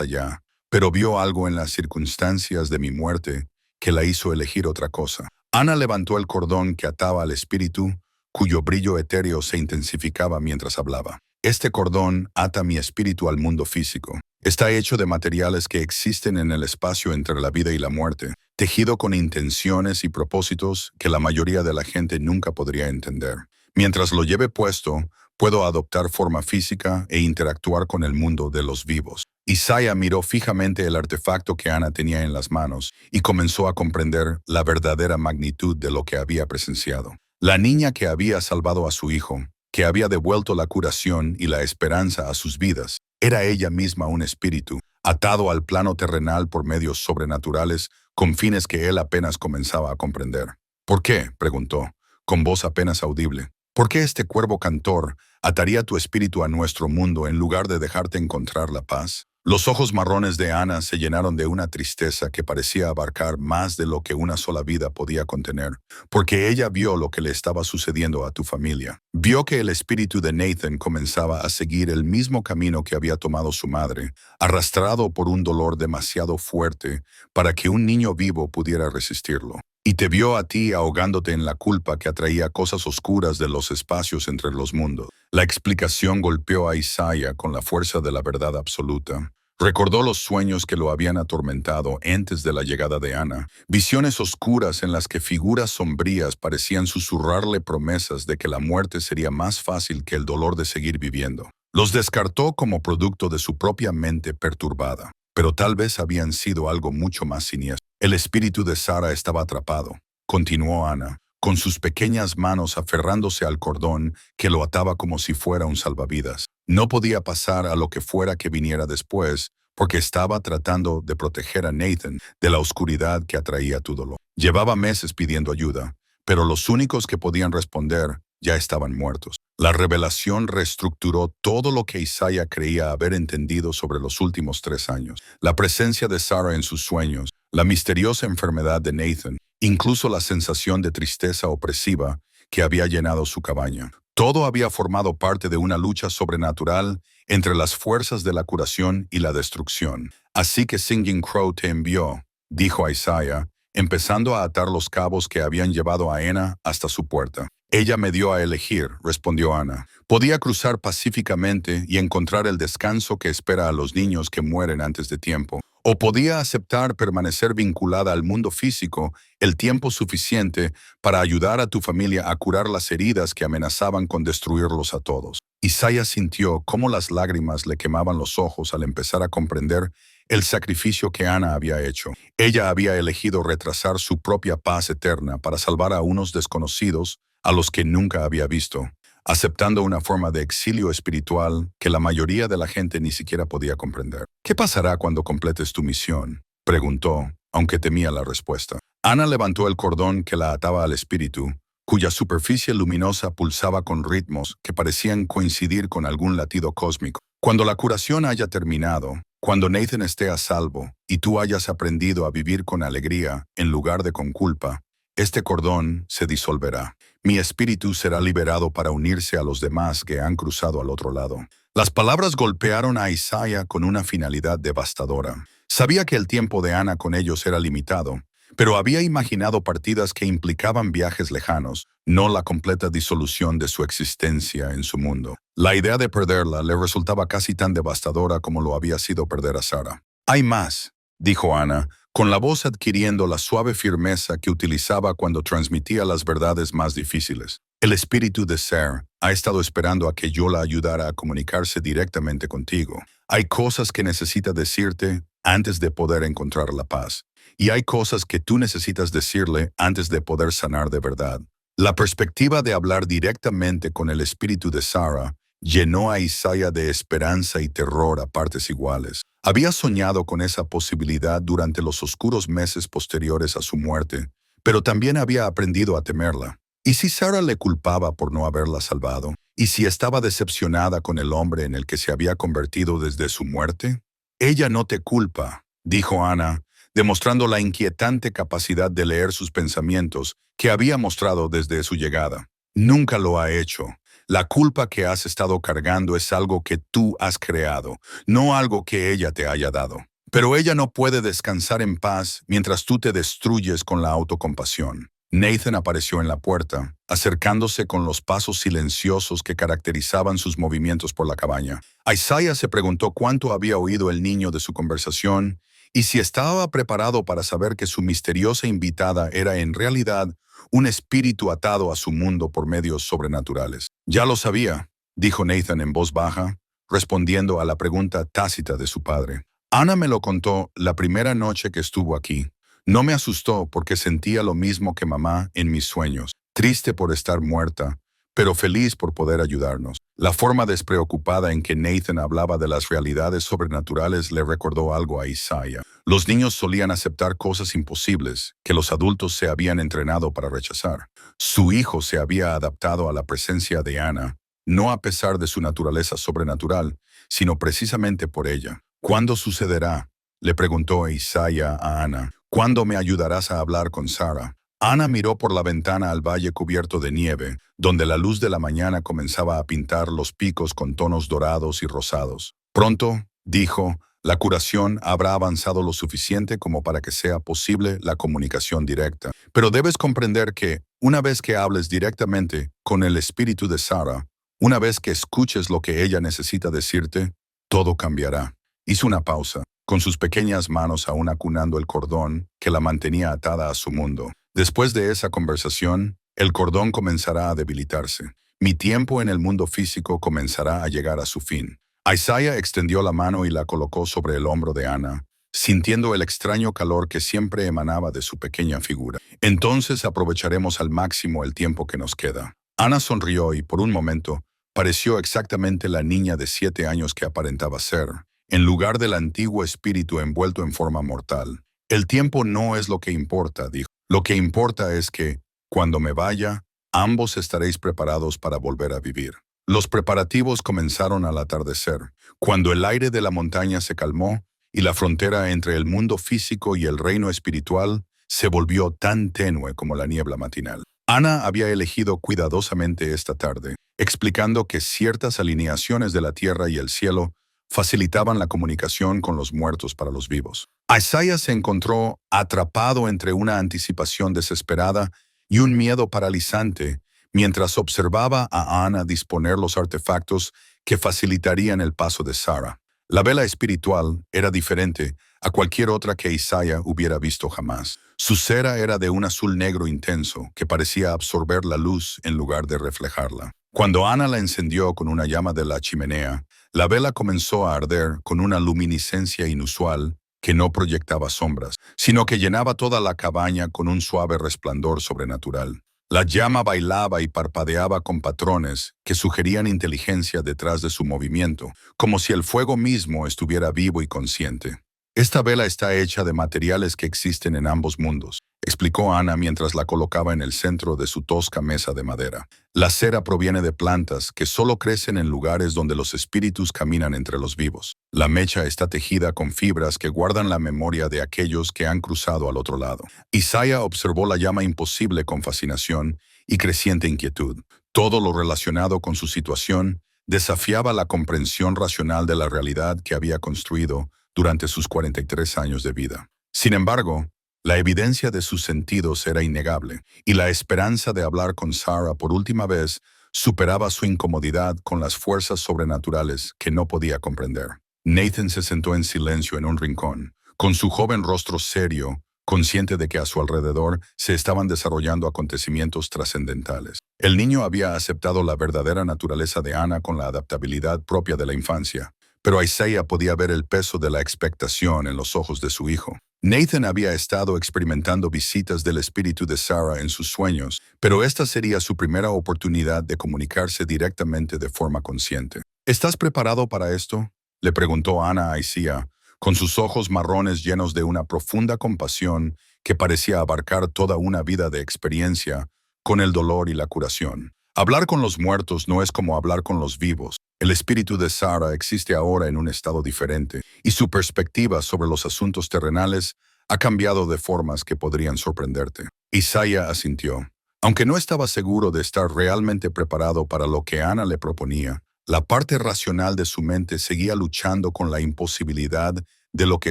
allá, pero vio algo en las circunstancias de mi muerte que la hizo elegir otra cosa». Ana levantó el cordón que ataba al espíritu, cuyo brillo etéreo se intensificaba mientras hablaba. «Este cordón ata mi espíritu al mundo físico. Está hecho de materiales que existen en el espacio entre la vida y la muerte, tejido con intenciones y propósitos que la mayoría de la gente nunca podría entender. Mientras lo lleve puesto, puedo adoptar forma física e interactuar con el mundo de los vivos». Isaiah miró fijamente el artefacto que Ana tenía en las manos y comenzó a comprender la verdadera magnitud de lo que había presenciado. La niña que había salvado a su hijo, que había devuelto la curación y la esperanza a sus vidas, era ella misma un espíritu, atado al plano terrenal por medios sobrenaturales con fines que él apenas comenzaba a comprender. «¿Por qué?», preguntó, con voz apenas audible. «¿Por qué este cuervo cantor ataría tu espíritu a nuestro mundo en lugar de dejarte encontrar la paz?» Los ojos marrones de Ana se llenaron de una tristeza que parecía abarcar más de lo que una sola vida podía contener, porque ella vio lo que le estaba sucediendo a tu familia. Vio que el espíritu de Nathan comenzaba a seguir el mismo camino que había tomado su madre, arrastrado por un dolor demasiado fuerte para que un niño vivo pudiera resistirlo. Y te vio a ti ahogándote en la culpa que atraía cosas oscuras de los espacios entre los mundos. La explicación golpeó a Isaiah con la fuerza de la verdad absoluta. Recordó los sueños que lo habían atormentado antes de la llegada de Ana, visiones oscuras en las que figuras sombrías parecían susurrarle promesas de que la muerte sería más fácil que el dolor de seguir viviendo. Los descartó como producto de su propia mente perturbada, pero tal vez habían sido algo mucho más siniestro. «El espíritu de Sara estaba atrapado», continuó Ana, con sus pequeñas manos aferrándose al cordón que lo ataba como si fuera un salvavidas. «No podía pasar a lo que fuera que viniera después, porque estaba tratando de proteger a Nathan de la oscuridad que atraía tu dolor. Llevaba meses pidiendo ayuda, pero los únicos que podían responder ya estaban muertos. La revelación reestructuró todo lo que Isaiah creía haber entendido sobre los últimos 3 años. La presencia de Sarah en sus sueños, la misteriosa enfermedad de Nathan, incluso la sensación de tristeza opresiva que había llenado su cabaña. Todo había formado parte de una lucha sobrenatural entre las fuerzas de la curación y la destrucción. Así que Singing Crow te envió, dijo Isaiah, empezando a atar los cabos que habían llevado a Ana hasta su puerta. Ella me dio a elegir, respondió Ana. Podía cruzar pacíficamente y encontrar el descanso que espera a los niños que mueren antes de tiempo. O podía aceptar permanecer vinculada al mundo físico el tiempo suficiente para ayudar a tu familia a curar las heridas que amenazaban con destruirlos a todos. Isaiah sintió cómo las lágrimas le quemaban los ojos al empezar a comprender el sacrificio que Ana había hecho. Ella había elegido retrasar su propia paz eterna para salvar a unos desconocidos a los que nunca había visto, aceptando una forma de exilio espiritual que la mayoría de la gente ni siquiera podía comprender. ¿Qué pasará cuando completes tu misión?, preguntó, aunque temía la respuesta. Ana levantó el cordón que la ataba al espíritu, cuya superficie luminosa pulsaba con ritmos que parecían coincidir con algún latido cósmico. Cuando la curación haya terminado, cuando Nathan esté a salvo y tú hayas aprendido a vivir con alegría en lugar de con culpa, este cordón se disolverá. Mi espíritu será liberado para unirse a los demás que han cruzado al otro lado. Las palabras golpearon a Isaiah con una finalidad devastadora. Sabía que el tiempo de Ana con ellos era limitado, pero había imaginado partidas que implicaban viajes lejanos, no la completa disolución de su existencia en su mundo. La idea de perderla le resultaba casi tan devastadora como lo había sido perder a Sarah. «Hay más», dijo Ana, con la voz adquiriendo la suave firmeza que utilizaba cuando transmitía las verdades más difíciles. «El espíritu de Ser ha estado esperando a que yo la ayudara a comunicarse directamente contigo. Hay cosas que necesita decirte antes de poder encontrar la paz. Y hay cosas que tú necesitas decirle antes de poder sanar de verdad». La perspectiva de hablar directamente con el espíritu de Sarah llenó a Isaiah de esperanza y terror a partes iguales. Había soñado con esa posibilidad durante los oscuros meses posteriores a su muerte, pero también había aprendido a temerla. ¿Y si Sarah le culpaba por no haberla salvado? ¿Y si estaba decepcionada con el hombre en el que se había convertido desde su muerte? «Ella no te culpa», dijo Ana, demostrando la inquietante capacidad de leer sus pensamientos que había mostrado desde su llegada. «Nunca lo ha hecho. La culpa que has estado cargando es algo que tú has creado, no algo que ella te haya dado. Pero ella no puede descansar en paz mientras tú te destruyes con la autocompasión». Nathan apareció en la puerta, acercándose con los pasos silenciosos que caracterizaban sus movimientos por la cabaña. Isaiah se preguntó cuánto había oído el niño de su conversación y si estaba preparado para saber que su misteriosa invitada era en realidad un espíritu atado a su mundo por medios sobrenaturales. «Ya lo sabía», dijo Nathan en voz baja, respondiendo a la pregunta tácita de su padre. «Ana me lo contó la primera noche que estuvo aquí. No me asustó porque sentía lo mismo que mamá en mis sueños, triste por estar muerta, pero feliz por poder ayudarnos». La forma despreocupada en que Nathan hablaba de las realidades sobrenaturales le recordó algo a Isaiah. Los niños solían aceptar cosas imposibles que los adultos se habían entrenado para rechazar. Su hijo se había adaptado a la presencia de Ana, no a pesar de su naturaleza sobrenatural, sino precisamente por ella. «¿Cuándo sucederá?», le preguntó Isaiah a Ana. «¿Cuándo me ayudarás a hablar con Sarah?». Ana miró por la ventana al valle cubierto de nieve, donde la luz de la mañana comenzaba a pintar los picos con tonos dorados y rosados. «Pronto», dijo, «la curación habrá avanzado lo suficiente como para que sea posible la comunicación directa. Pero debes comprender que, una vez que hables directamente con el espíritu de Sarah, una vez que escuches lo que ella necesita decirte, todo cambiará». Hizo una pausa, con sus pequeñas manos aún acunando el cordón que la mantenía atada a su mundo. «Después de esa conversación, el cordón comenzará a debilitarse. Mi tiempo en el mundo físico comenzará a llegar a su fin». Isaiah extendió la mano y la colocó sobre el hombro de Ana, sintiendo el extraño calor que siempre emanaba de su pequeña figura. «Entonces aprovecharemos al máximo el tiempo que nos queda». Ana sonrió y, por un momento, pareció exactamente la niña de 7 años que aparentaba ser, en lugar del antiguo espíritu envuelto en forma mortal. «El tiempo no es lo que importa», dijo. «Lo que importa es que, Cuando me vaya, ambos estaréis preparados para volver a vivir. Los preparativos comenzaron al atardecer, cuando el aire de la montaña se calmó y la frontera entre el mundo físico y el reino espiritual se volvió tan tenue como la niebla matinal. Ana había elegido cuidadosamente esta tarde, explicando que ciertas alineaciones de la tierra y el cielo facilitaban la comunicación con los muertos para los vivos. Isaiah se encontró atrapado entre una anticipación desesperada y un miedo paralizante mientras observaba a Ana disponer los artefactos que facilitarían el paso de Sara. La vela espiritual era diferente a cualquier otra que Isaiah hubiera visto jamás. Su cera era de un azul negro intenso que parecía absorber la luz en lugar de reflejarla. Cuando Ana la encendió con una llama de la chimenea, la vela comenzó a arder con una luminiscencia inusual que no proyectaba sombras, sino que llenaba toda la cabaña con un suave resplandor sobrenatural. La llama bailaba y parpadeaba con patrones que sugerían inteligencia detrás de su movimiento, como si el fuego mismo estuviera vivo y consciente. Esta vela está hecha de materiales que existen en ambos mundos, explicó Ana mientras la colocaba en el centro de su tosca mesa de madera. La cera proviene de plantas que solo crecen en lugares donde los espíritus caminan entre los vivos. La mecha está tejida con fibras que guardan la memoria de aquellos que han cruzado al otro lado. Isaiah observó la llama imposible con fascinación y creciente inquietud. Todo lo relacionado con su situación desafiaba la comprensión racional de la realidad que había construido durante sus 43 años de vida. Sin embargo, la evidencia de sus sentidos era innegable, y la esperanza de hablar con Sara por última vez superaba su incomodidad con las fuerzas sobrenaturales que no podía comprender. Nathan se sentó en silencio en un rincón, con su joven rostro serio, consciente de que a su alrededor se estaban desarrollando acontecimientos trascendentales. El niño había aceptado la verdadera naturaleza de Ana con la adaptabilidad propia de la infancia, pero Isaiah podía ver el peso de la expectación en los ojos de su hijo. Nathan había estado experimentando visitas del espíritu de Sara en sus sueños, pero esta sería su primera oportunidad de comunicarse directamente de forma consciente. ¿Estás preparado para esto?, le preguntó Ana a Isaiah, con sus ojos marrones llenos de una profunda compasión que parecía abarcar toda una vida de experiencia con el dolor y la curación. Hablar con los muertos no es como hablar con los vivos. El espíritu de Sara existe ahora en un estado diferente, y su perspectiva sobre los asuntos terrenales ha cambiado de formas que podrían sorprenderte. Isaiah asintió. Aunque no estaba seguro de estar realmente preparado para lo que Ana le proponía, la parte racional de su mente seguía luchando con la imposibilidad de lo que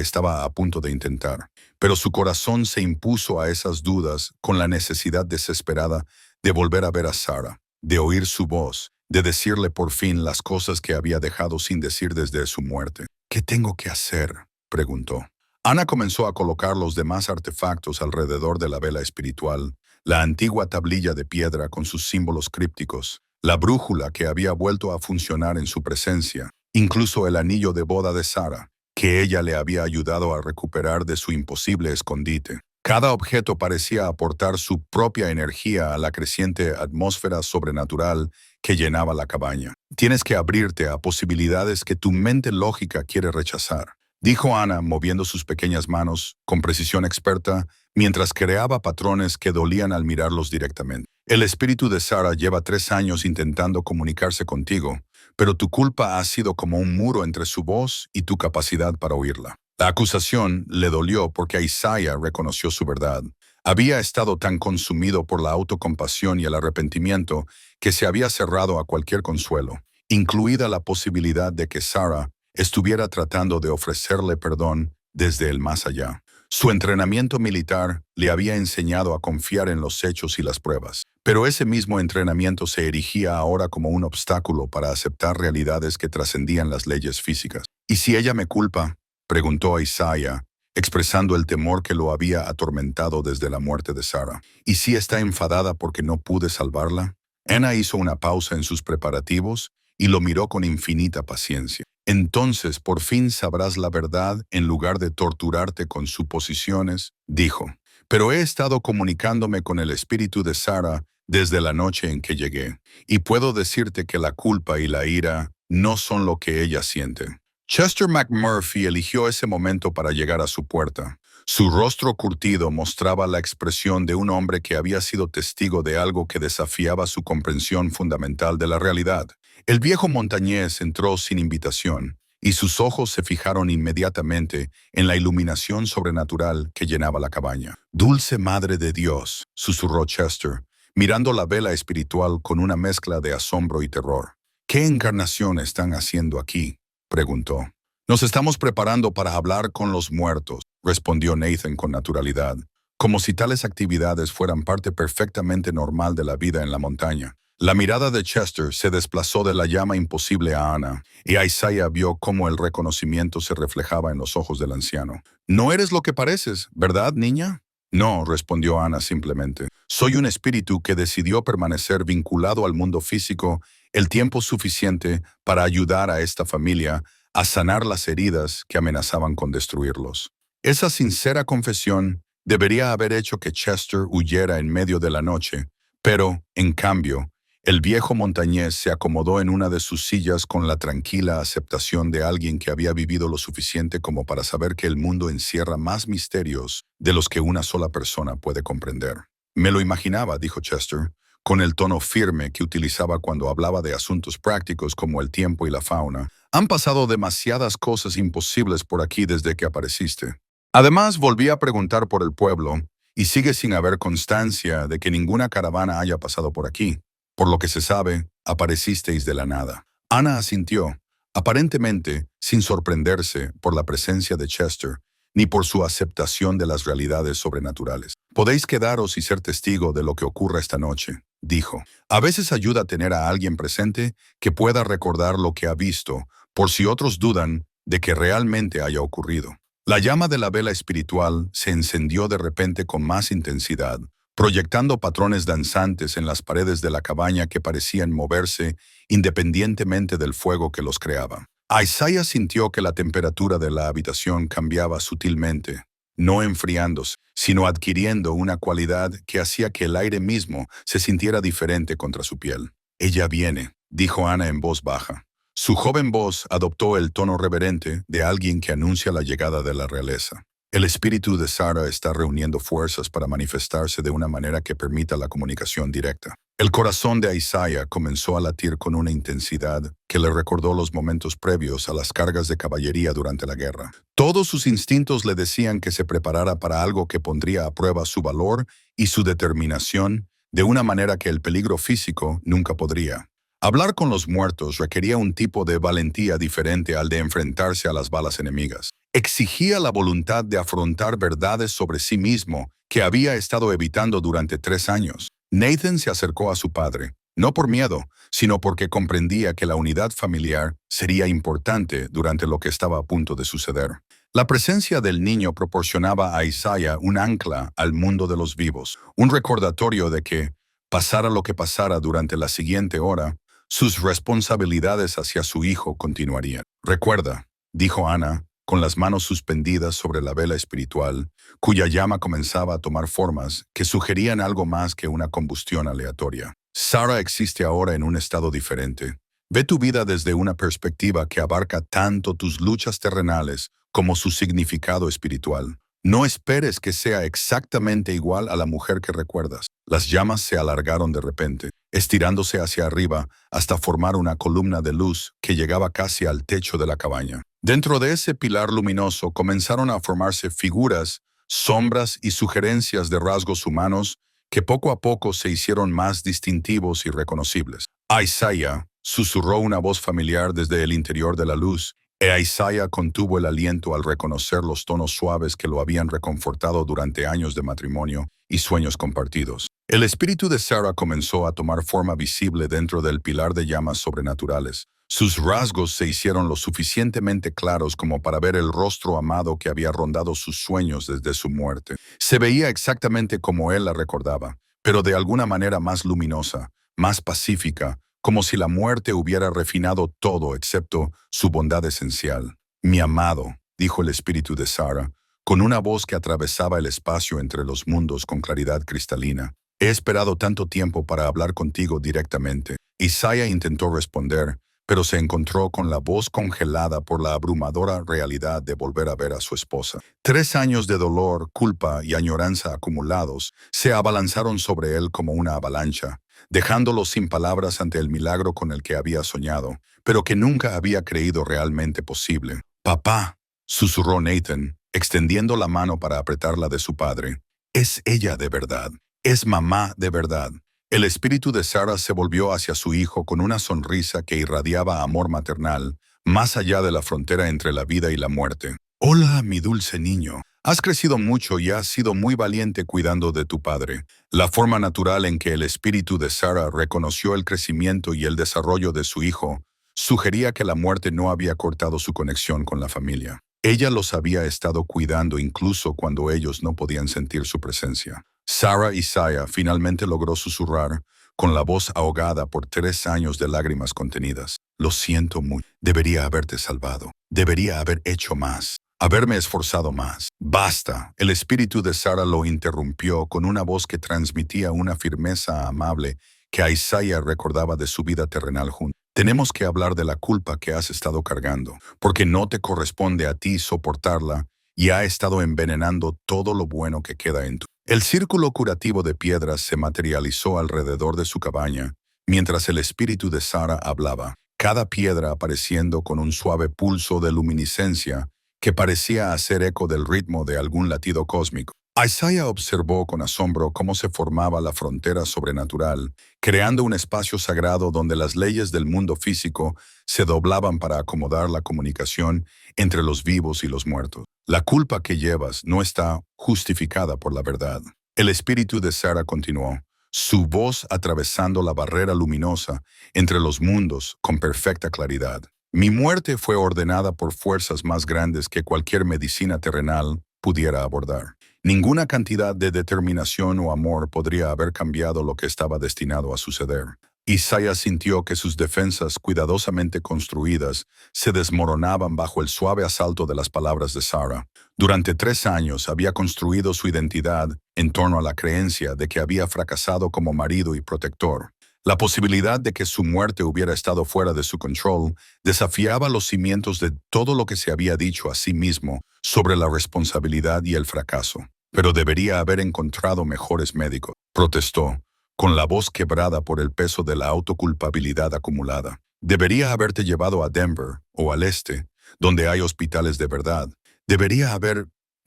estaba a punto de intentar. Pero su corazón se impuso a esas dudas con la necesidad desesperada de volver a ver a Sara, de oír su voz, de decirle por fin las cosas que había dejado sin decir desde su muerte. ¿Qué tengo que hacer?, preguntó. Ana comenzó a colocar los demás artefactos alrededor de la vela espiritual, la antigua tablilla de piedra con sus símbolos crípticos, la brújula que había vuelto a funcionar en su presencia, incluso el anillo de boda de Sara, que ella le había ayudado a recuperar de su imposible escondite. Cada objeto parecía aportar su propia energía a la creciente atmósfera sobrenatural que llenaba la cabaña. Tienes que abrirte a posibilidades que tu mente lógica quiere rechazar, dijo Ana, moviendo sus pequeñas manos con precisión experta, mientras creaba patrones que dolían al mirarlos directamente. El espíritu de Sara lleva 3 años intentando comunicarse contigo, pero tu culpa ha sido como un muro entre su voz y tu capacidad para oírla. La acusación le dolió porque Isaiah reconoció su verdad. Había estado tan consumido por la autocompasión y el arrepentimiento que se había cerrado a cualquier consuelo, incluida la posibilidad de que Sara estuviera tratando de ofrecerle perdón desde el más allá. Su entrenamiento militar le había enseñado a confiar en los hechos y las pruebas, pero ese mismo entrenamiento se erigía ahora como un obstáculo para aceptar realidades que trascendían las leyes físicas. ¿Y si ella me culpa?, preguntó a Isaiah, expresando el temor que lo había atormentado desde la muerte de Sara. ¿Y si está enfadada porque no pude salvarla? Ana hizo una pausa en sus preparativos y lo miró con infinita paciencia. Entonces por fin sabrás la verdad en lugar de torturarte con suposiciones, dijo. Pero he estado comunicándome con el espíritu de Sara desde la noche en que llegué, y puedo decirte que la culpa y la ira no son lo que ella siente. Chester McMurphy eligió ese momento para llegar a su puerta. Su rostro curtido mostraba la expresión de un hombre que había sido testigo de algo que desafiaba su comprensión fundamental de la realidad. El viejo montañés entró sin invitación, y sus ojos se fijaron inmediatamente en la iluminación sobrenatural que llenaba la cabaña. «Dulce Madre de Dios», susurró Chester, mirando la vela espiritual con una mezcla de asombro y terror. «¿Qué encarnación están haciendo aquí?», preguntó. «Nos estamos preparando para hablar con los muertos», respondió Nathan con naturalidad, como si tales actividades fueran parte perfectamente normal de la vida en la montaña. La mirada de Chester se desplazó de la llama imposible a Ana, y Isaiah vio cómo el reconocimiento se reflejaba en los ojos del anciano. «No eres lo que pareces, ¿verdad, niña?». «No», respondió Ana simplemente. «Soy un espíritu que decidió permanecer vinculado al mundo físico el tiempo suficiente para ayudar a esta familia a sanar las heridas que amenazaban con destruirlos». Esa sincera confesión debería haber hecho que Chester huyera en medio de la noche, pero, en cambio, el viejo montañés se acomodó en una de sus sillas con la tranquila aceptación de alguien que había vivido lo suficiente como para saber que el mundo encierra más misterios de los que una sola persona puede comprender. «Me lo imaginaba», dijo Chester, con el tono firme que utilizaba cuando hablaba de asuntos prácticos como el tiempo y la fauna. «Han pasado demasiadas cosas imposibles por aquí desde que apareciste. Además, volví a preguntar por el pueblo, y sigue sin haber constancia de que ninguna caravana haya pasado por aquí. Por lo que se sabe, aparecisteis de la nada». Ana asintió, aparentemente sin sorprenderse por la presencia de Chester, ni por su aceptación de las realidades sobrenaturales. «Podéis quedaros y ser testigo de lo que ocurra esta noche», dijo. «A veces ayuda a tener a alguien presente que pueda recordar lo que ha visto, por si otros dudan de que realmente haya ocurrido». La llama de la vela espiritual se encendió de repente con más intensidad, proyectando patrones danzantes en las paredes de la cabaña que parecían moverse independientemente del fuego que los creaba. Isaiah sintió que la temperatura de la habitación cambiaba sutilmente, no enfriándose, sino adquiriendo una cualidad que hacía que el aire mismo se sintiera diferente contra su piel. «Ella viene», dijo Ana en voz baja. Su joven voz adoptó el tono reverente de alguien que anuncia la llegada de la realeza. «El espíritu de Sarah está reuniendo fuerzas para manifestarse de una manera que permita la comunicación directa». El corazón de Isaiah comenzó a latir con una intensidad que le recordó los momentos previos a las cargas de caballería durante la guerra. Todos sus instintos le decían que se preparara para algo que pondría a prueba su valor y su determinación de una manera que el peligro físico nunca podría. Hablar con los muertos requería un tipo de valentía diferente al de enfrentarse a las balas enemigas. Exigía la voluntad de afrontar verdades sobre sí mismo que había estado evitando durante 3 años. Nathan se acercó a su padre, no por miedo, sino porque comprendía que la unidad familiar sería importante durante lo que estaba a punto de suceder. La presencia del niño proporcionaba a Isaiah un ancla al mundo de los vivos, un recordatorio de que, pasara lo que pasara durante la siguiente hora, sus responsabilidades hacia su hijo continuarían. «Recuerda», dijo Ana, con las manos suspendidas sobre la vela espiritual, cuya llama comenzaba a tomar formas que sugerían algo más que una combustión aleatoria. «Sarah existe ahora en un estado diferente. Ve tu vida desde una perspectiva que abarca tanto tus luchas terrenales como su significado espiritual. No esperes que sea exactamente igual a la mujer que recuerdas». Las llamas se alargaron de repente, estirándose hacia arriba hasta formar una columna de luz que llegaba casi al techo de la cabaña. Dentro de ese pilar luminoso comenzaron a formarse figuras, sombras y sugerencias de rasgos humanos que poco a poco se hicieron más distintivos y reconocibles. «Isaiah», susurró una voz familiar desde el interior de la luz, Isaiah contuvo el aliento al reconocer los tonos suaves que lo habían reconfortado durante años de matrimonio y sueños compartidos. El espíritu de Sarah comenzó a tomar forma visible dentro del pilar de llamas sobrenaturales. Sus rasgos se hicieron lo suficientemente claros como para ver el rostro amado que había rondado sus sueños desde su muerte. Se veía exactamente como él la recordaba, pero de alguna manera más luminosa, más pacífica, como si la muerte hubiera refinado todo excepto su bondad esencial. «Mi amado», dijo el espíritu de Sarah, con una voz que atravesaba el espacio entre los mundos con claridad cristalina. «He esperado tanto tiempo para hablar contigo directamente». Isaiah intentó responder, pero se encontró con la voz congelada por la abrumadora realidad de volver a ver a su esposa. 3 años de dolor, culpa y añoranza acumulados se abalanzaron sobre él como una avalancha, dejándolo sin palabras ante el milagro con el que había soñado, pero que nunca había creído realmente posible. «Papá», susurró Nathan, extendiendo la mano para apretarla de su padre. «Es ella de verdad. Es mamá de verdad». El espíritu de Sarah se volvió hacia su hijo con una sonrisa que irradiaba amor maternal, más allá de la frontera entre la vida y la muerte. «Hola, mi dulce niño. Has crecido mucho y has sido muy valiente cuidando de tu padre». La forma natural en que el espíritu de Sarah reconoció el crecimiento y el desarrollo de su hijo sugería que la muerte no había cortado su conexión con la familia. Ella los había estado cuidando incluso cuando ellos no podían sentir su presencia. Sarah Isaiah finalmente logró susurrar, con la voz ahogada por 3 años de lágrimas contenidas. «Lo siento mucho. Debería haberte salvado. Debería haber hecho más. Haberme esforzado más». «Basta». El espíritu de Sarah lo interrumpió con una voz que transmitía una firmeza amable que Isaiah recordaba de su vida terrenal juntos. «Tenemos que hablar de la culpa que has estado cargando, porque no te corresponde a ti soportarla y ha estado envenenando todo lo bueno que queda en tu». El círculo curativo de piedras se materializó alrededor de su cabaña, mientras el espíritu de Sarah hablaba, cada piedra apareciendo con un suave pulso de luminiscencia que parecía hacer eco del ritmo de algún latido cósmico. Isaiah observó con asombro cómo se formaba la frontera sobrenatural, creando un espacio sagrado donde las leyes del mundo físico se doblaban para acomodar la comunicación entre los vivos y los muertos. «La culpa que llevas no está justificada por la verdad». El espíritu de Sarah continuó, su voz atravesando la barrera luminosa entre los mundos con perfecta claridad. «Mi muerte fue ordenada por fuerzas más grandes que cualquier medicina terrenal pudiera abordar. Ninguna cantidad de determinación o amor podría haber cambiado lo que estaba destinado a suceder». Isaiah sintió que sus defensas cuidadosamente construidas se desmoronaban bajo el suave asalto de las palabras de Sarah. Durante 3 años había construido su identidad en torno a la creencia de que había fracasado como marido y protector. La posibilidad de que su muerte hubiera estado fuera de su control desafiaba los cimientos de todo lo que se había dicho a sí mismo sobre la responsabilidad y el fracaso. «Pero debería haber encontrado mejores médicos», protestó, con la voz quebrada por el peso de la autoculpabilidad acumulada. «Debería haberte llevado a Denver o al este, donde hay hospitales de verdad.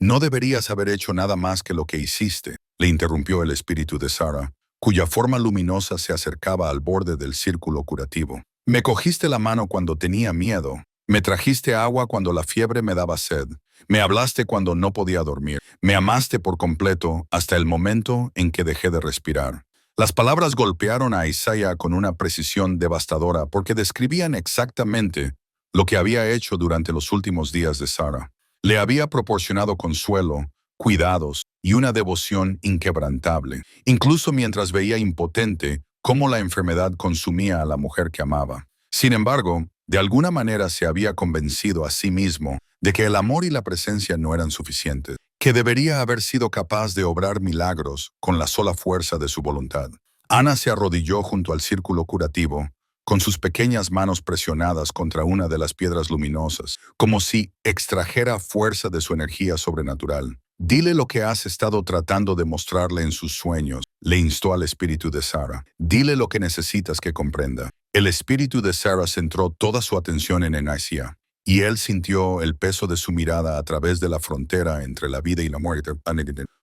No deberías haber hecho nada más que lo que hiciste», le interrumpió el espíritu de Sarah, cuya forma luminosa se acercaba al borde del círculo curativo. «Me cogiste la mano cuando tenía miedo. Me trajiste agua cuando la fiebre me daba sed. Me hablaste cuando no podía dormir. Me amaste por completo hasta el momento en que dejé de respirar». Las palabras golpearon a Isaiah con una precisión devastadora porque describían exactamente lo que había hecho durante los últimos días de Sarah. Le había proporcionado consuelo, cuidados y una devoción inquebrantable, incluso mientras veía impotente cómo la enfermedad consumía a la mujer que amaba. Sin embargo, de alguna manera se había convencido a sí mismo de que el amor y la presencia no eran suficientes, que debería haber sido capaz de obrar milagros con la sola fuerza de su voluntad. Ana se arrodilló junto al círculo curativo, con sus pequeñas manos presionadas contra una de las piedras luminosas, como si extrajera fuerza de su energía sobrenatural. «Dile lo que has estado tratando de mostrarle en sus sueños», le instó al espíritu de Sarah. «Dile lo que necesitas que comprenda». El espíritu de Sarah centró toda su atención en Isaiah, y él sintió el peso de su mirada a través de la frontera entre la vida y la muerte.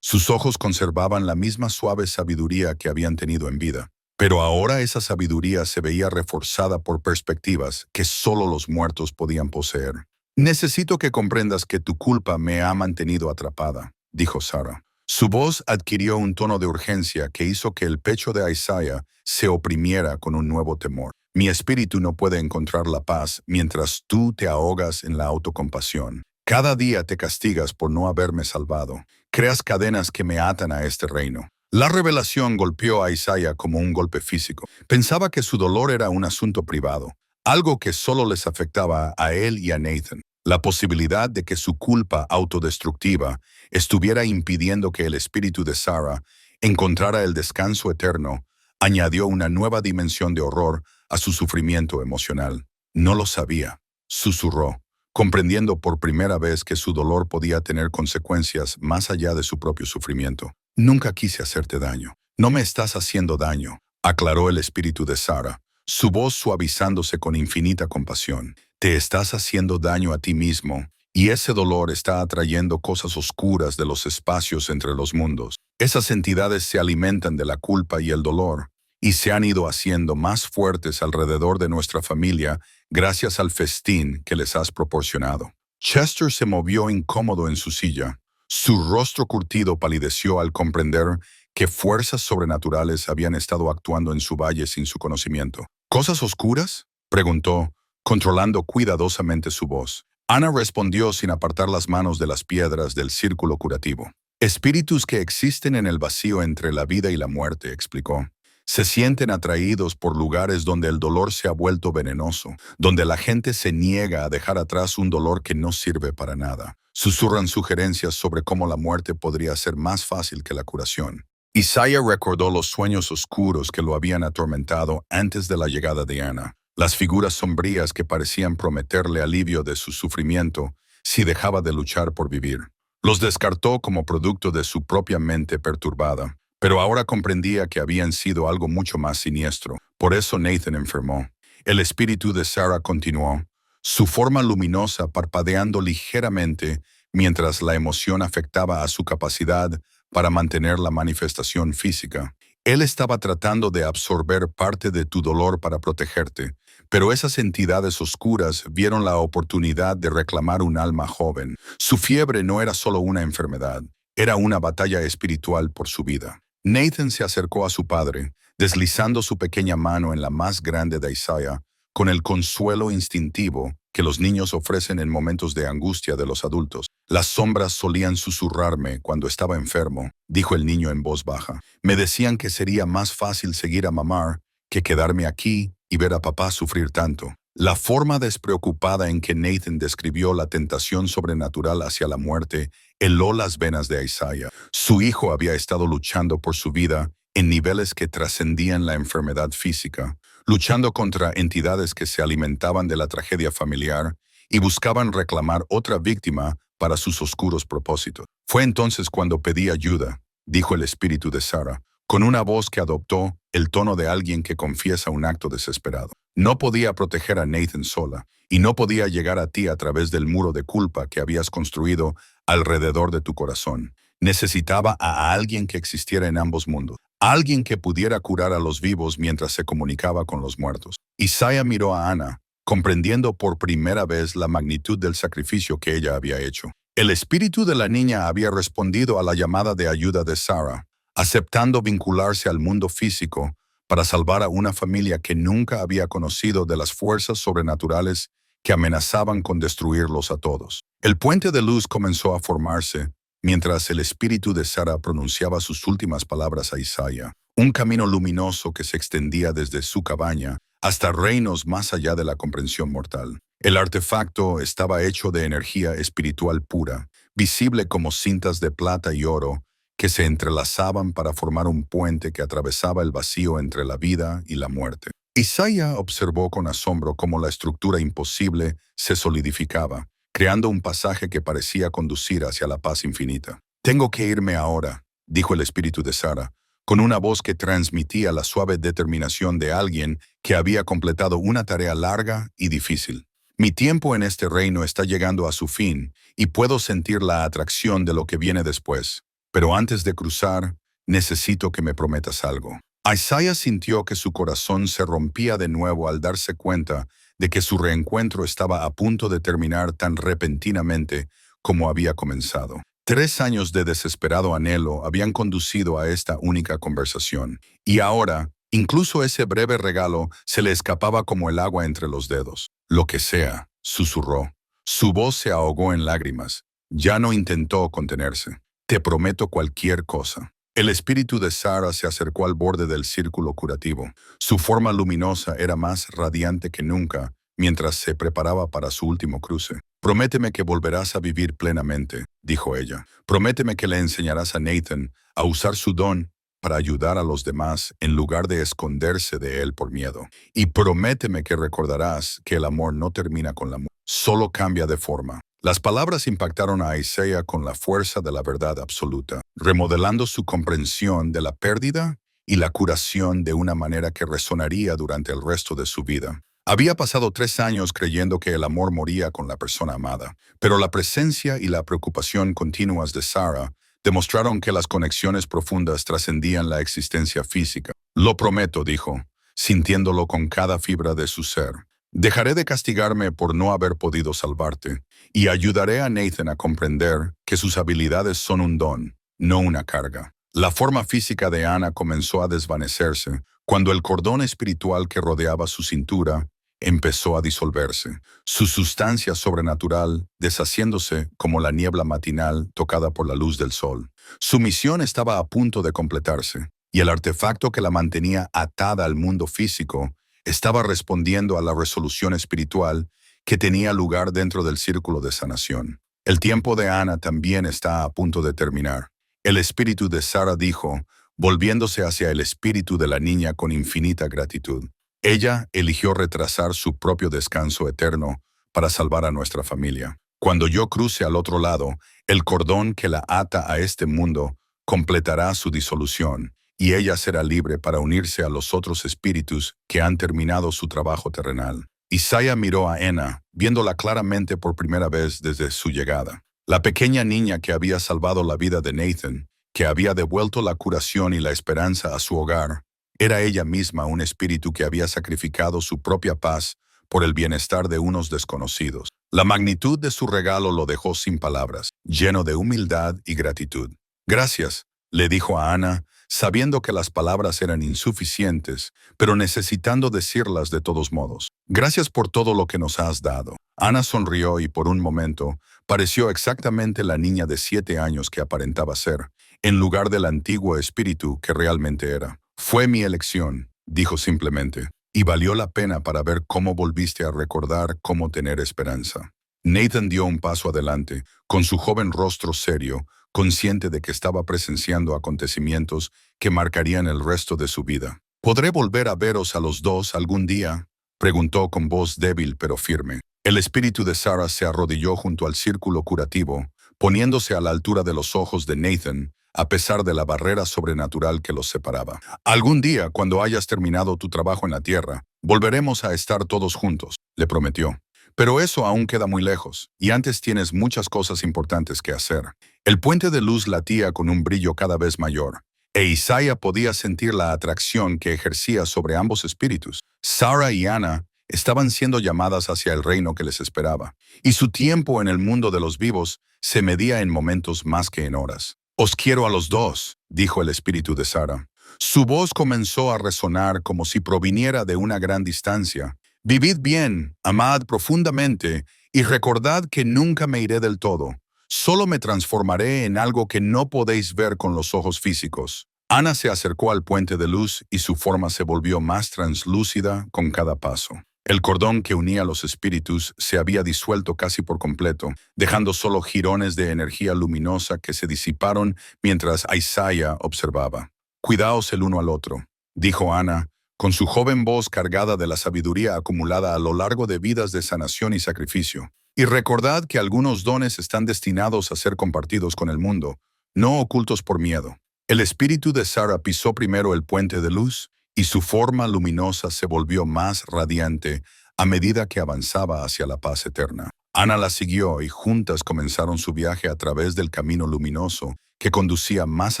Sus ojos conservaban la misma suave sabiduría que habían tenido en vida, pero ahora esa sabiduría se veía reforzada por perspectivas que solo los muertos podían poseer. «Necesito que comprendas que tu culpa me ha mantenido atrapada», dijo Sarah. Su voz adquirió un tono de urgencia que hizo que el pecho de Isaiah se oprimiera con un nuevo temor. «Mi espíritu no puede encontrar la paz mientras tú te ahogas en la autocompasión. Cada día te castigas por no haberme salvado. Creas cadenas que me atan a este reino». La revelación golpeó a Isaiah como un golpe físico. Pensaba que su dolor era un asunto privado, algo que solo les afectaba a él y a Nathan. La posibilidad de que su culpa autodestructiva estuviera impidiendo que el espíritu de Sarah encontrara el descanso eterno añadió una nueva dimensión de horror a su sufrimiento emocional. No lo sabía, susurró, comprendiendo por primera vez que su dolor podía tener consecuencias más allá de su propio sufrimiento. Nunca quise hacerte daño. No me estás haciendo daño, aclaró el espíritu de Sara, su voz suavizándose con infinita compasión. Te estás haciendo daño a ti mismo, y ese dolor está atrayendo cosas oscuras de los espacios entre los mundos. Esas entidades se alimentan de la culpa y el dolor, y se han ido haciendo más fuertes alrededor de nuestra familia gracias al festín que les has proporcionado. Chester se movió incómodo en su silla. Su rostro curtido palideció al comprender que fuerzas sobrenaturales habían estado actuando en su valle sin su conocimiento. ¿Cosas oscuras?, preguntó, controlando cuidadosamente su voz. Ana respondió sin apartar las manos de las piedras del círculo curativo. Espíritus que existen en el vacío entre la vida y la muerte, explicó. Se sienten atraídos por lugares donde el dolor se ha vuelto venenoso, donde la gente se niega a dejar atrás un dolor que no sirve para nada. Susurran sugerencias sobre cómo la muerte podría ser más fácil que la curación. Isaiah recordó los sueños oscuros que lo habían atormentado antes de la llegada de Ana, las figuras sombrías que parecían prometerle alivio de su sufrimiento si dejaba de luchar por vivir. Los descartó como producto de su propia mente perturbada, pero ahora comprendía que habían sido algo mucho más siniestro. Por eso Nathan enfermó. El espíritu de Sara continuó, su forma luminosa parpadeando ligeramente mientras la emoción afectaba a su capacidad para mantener la manifestación física. Él estaba tratando de absorber parte de tu dolor para protegerte, pero esas entidades oscuras vieron la oportunidad de reclamar un alma joven. Su fiebre no era solo una enfermedad, era una batalla espiritual por su vida. Nathan se acercó a su padre, deslizando su pequeña mano en la más grande de Isaiah, con el consuelo instintivo que los niños ofrecen en momentos de angustia de los adultos. Las sombras solían susurrarme cuando estaba enfermo, dijo el niño en voz baja. Me decían que sería más fácil seguir a mamá que quedarme aquí y ver a papá sufrir tanto. La forma despreocupada en que Nathan describió la tentación sobrenatural hacia la muerte heló las venas de Isaiah. Su hijo había estado luchando por su vida en niveles que trascendían la enfermedad física, luchando contra entidades que se alimentaban de la tragedia familiar y buscaban reclamar otra víctima para sus oscuros propósitos. Fue entonces cuando pedí ayuda, dijo el espíritu de Sara, con una voz que adoptó el tono de alguien que confiesa un acto desesperado. No podía proteger a Nathan sola, y no podía llegar a ti a través del muro de culpa que habías construido alrededor de tu corazón. Necesitaba a alguien que existiera en ambos mundos, alguien que pudiera curar a los vivos mientras se comunicaba con los muertos. Isaiah miró a Ana, comprendiendo por primera vez la magnitud del sacrificio que ella había hecho. El espíritu de la niña había respondido a la llamada de ayuda de Sara, aceptando vincularse al mundo físico para salvar a una familia que nunca había conocido de las fuerzas sobrenaturales que amenazaban con destruirlos a todos. El puente de luz comenzó a formarse mientras el espíritu de Sara pronunciaba sus últimas palabras a Isaiah, un camino luminoso que se extendía desde su cabaña hasta reinos más allá de la comprensión mortal. El artefacto estaba hecho de energía espiritual pura, visible como cintas de plata y oro que se entrelazaban para formar un puente que atravesaba el vacío entre la vida y la muerte. Isaiah observó con asombro cómo la estructura imposible se solidificaba, creando un pasaje que parecía conducir hacia la paz infinita. «Tengo que irme ahora», dijo el espíritu de Sara, con una voz que transmitía la suave determinación de alguien que había completado una tarea larga y difícil. «Mi tiempo en este reino está llegando a su fin y puedo sentir la atracción de lo que viene después. Pero antes de cruzar, necesito que me prometas algo». Isaiah sintió que su corazón se rompía de nuevo al darse cuenta de que su reencuentro estaba a punto de terminar tan repentinamente como había comenzado. 3 años de desesperado anhelo habían conducido a esta única conversación, y ahora, incluso ese breve regalo se le escapaba como el agua entre los dedos. «Lo que sea», susurró. Su voz se ahogó en lágrimas. Ya no intentó contenerse. «Te prometo cualquier cosa». El espíritu de Sara se acercó al borde del círculo curativo. Su forma luminosa era más radiante que nunca mientras se preparaba para su último cruce. «Prométeme que volverás a vivir plenamente», dijo ella. «Prométeme que le enseñarás a Nathan a usar su don para ayudar a los demás en lugar de esconderse de él por miedo. Y prométeme que recordarás que el amor no termina con la muerte, solo cambia de forma. Las palabras impactaron a Isaiah con la fuerza de la verdad absoluta, remodelando su comprensión de la pérdida y la curación de una manera que resonaría durante el resto de su vida. Había pasado 3 años creyendo que el amor moría con la persona amada, pero la presencia y la preocupación continuas de Sarah demostraron que las conexiones profundas trascendían la existencia física. Lo prometo, dijo, sintiéndolo con cada fibra de su ser. Dejaré de castigarme por no haber podido salvarte, y ayudaré a Nathan a comprender que sus habilidades son un don, no una carga. La forma física de Ana comenzó a desvanecerse cuando el cordón espiritual que rodeaba su cintura empezó a disolverse, su sustancia sobrenatural deshaciéndose como la niebla matinal tocada por la luz del sol. Su misión estaba a punto de completarse, y el artefacto que la mantenía atada al mundo físico estaba respondiendo a la resolución espiritual que tenía lugar dentro del círculo de sanación. El tiempo de Ana también está a punto de terminar. El espíritu de Sara dijo, volviéndose hacia el espíritu de la niña con infinita gratitud. Ella eligió retrasar su propio descanso eterno para salvar a nuestra familia. Cuando yo cruce al otro lado, el cordón que la ata a este mundo completará su disolución, y ella será libre para unirse a los otros espíritus que han terminado su trabajo terrenal. Isaiah miró a Ana, viéndola claramente por primera vez desde su llegada. La pequeña niña que había salvado la vida de Nathan, que había devuelto la curación y la esperanza a su hogar, era ella misma un espíritu que había sacrificado su propia paz por el bienestar de unos desconocidos. La magnitud de su regalo lo dejó sin palabras, lleno de humildad y gratitud. Gracias, le dijo a Ana, sabiendo que las palabras eran insuficientes, pero necesitando decirlas de todos modos. Gracias por todo lo que nos has dado. Ana sonrió y por un momento pareció exactamente la niña de 7 años que aparentaba ser, en lugar del antiguo espíritu que realmente era. Fue mi elección, dijo simplemente, y valió la pena para ver cómo volviste a recordar cómo tener esperanza. Nathan dio un paso adelante, con su joven rostro serio, consciente de que estaba presenciando acontecimientos que marcarían el resto de su vida. ¿Podré volver a veros a los dos algún día?, preguntó con voz débil pero firme. El espíritu de Sarah se arrodilló junto al círculo curativo, poniéndose a la altura de los ojos de Nathan, a pesar de la barrera sobrenatural que los separaba. Algún día, cuando hayas terminado tu trabajo en la tierra, volveremos a estar todos juntos, le prometió. Pero eso aún queda muy lejos, y antes tienes muchas cosas importantes que hacer. El puente de luz latía con un brillo cada vez mayor, e Isaiah podía sentir la atracción que ejercía sobre ambos espíritus. Sarah y Ana estaban siendo llamadas hacia el reino que les esperaba, y su tiempo en el mundo de los vivos se medía en momentos más que en horas. «Os quiero a los dos», dijo el espíritu de Sarah. Su voz comenzó a resonar como si proviniera de una gran distancia. «Vivid bien, amad profundamente, y recordad que nunca me iré del todo. Solo me transformaré en algo que no podéis ver con los ojos físicos». Ana se acercó al puente de luz y su forma se volvió más translúcida con cada paso. El cordón que unía los espíritus se había disuelto casi por completo, dejando solo jirones de energía luminosa que se disiparon mientras Isaiah observaba. «Cuidaos el uno al otro», dijo Ana, con su joven voz cargada de la sabiduría acumulada a lo largo de vidas de sanación y sacrificio. «Y recordad que algunos dones están destinados a ser compartidos con el mundo, no ocultos por miedo». El espíritu de Sarah pisó primero el puente de luz, y su forma luminosa se volvió más radiante a medida que avanzaba hacia la paz eterna. Ana la siguió y juntas comenzaron su viaje a través del camino luminoso que conducía más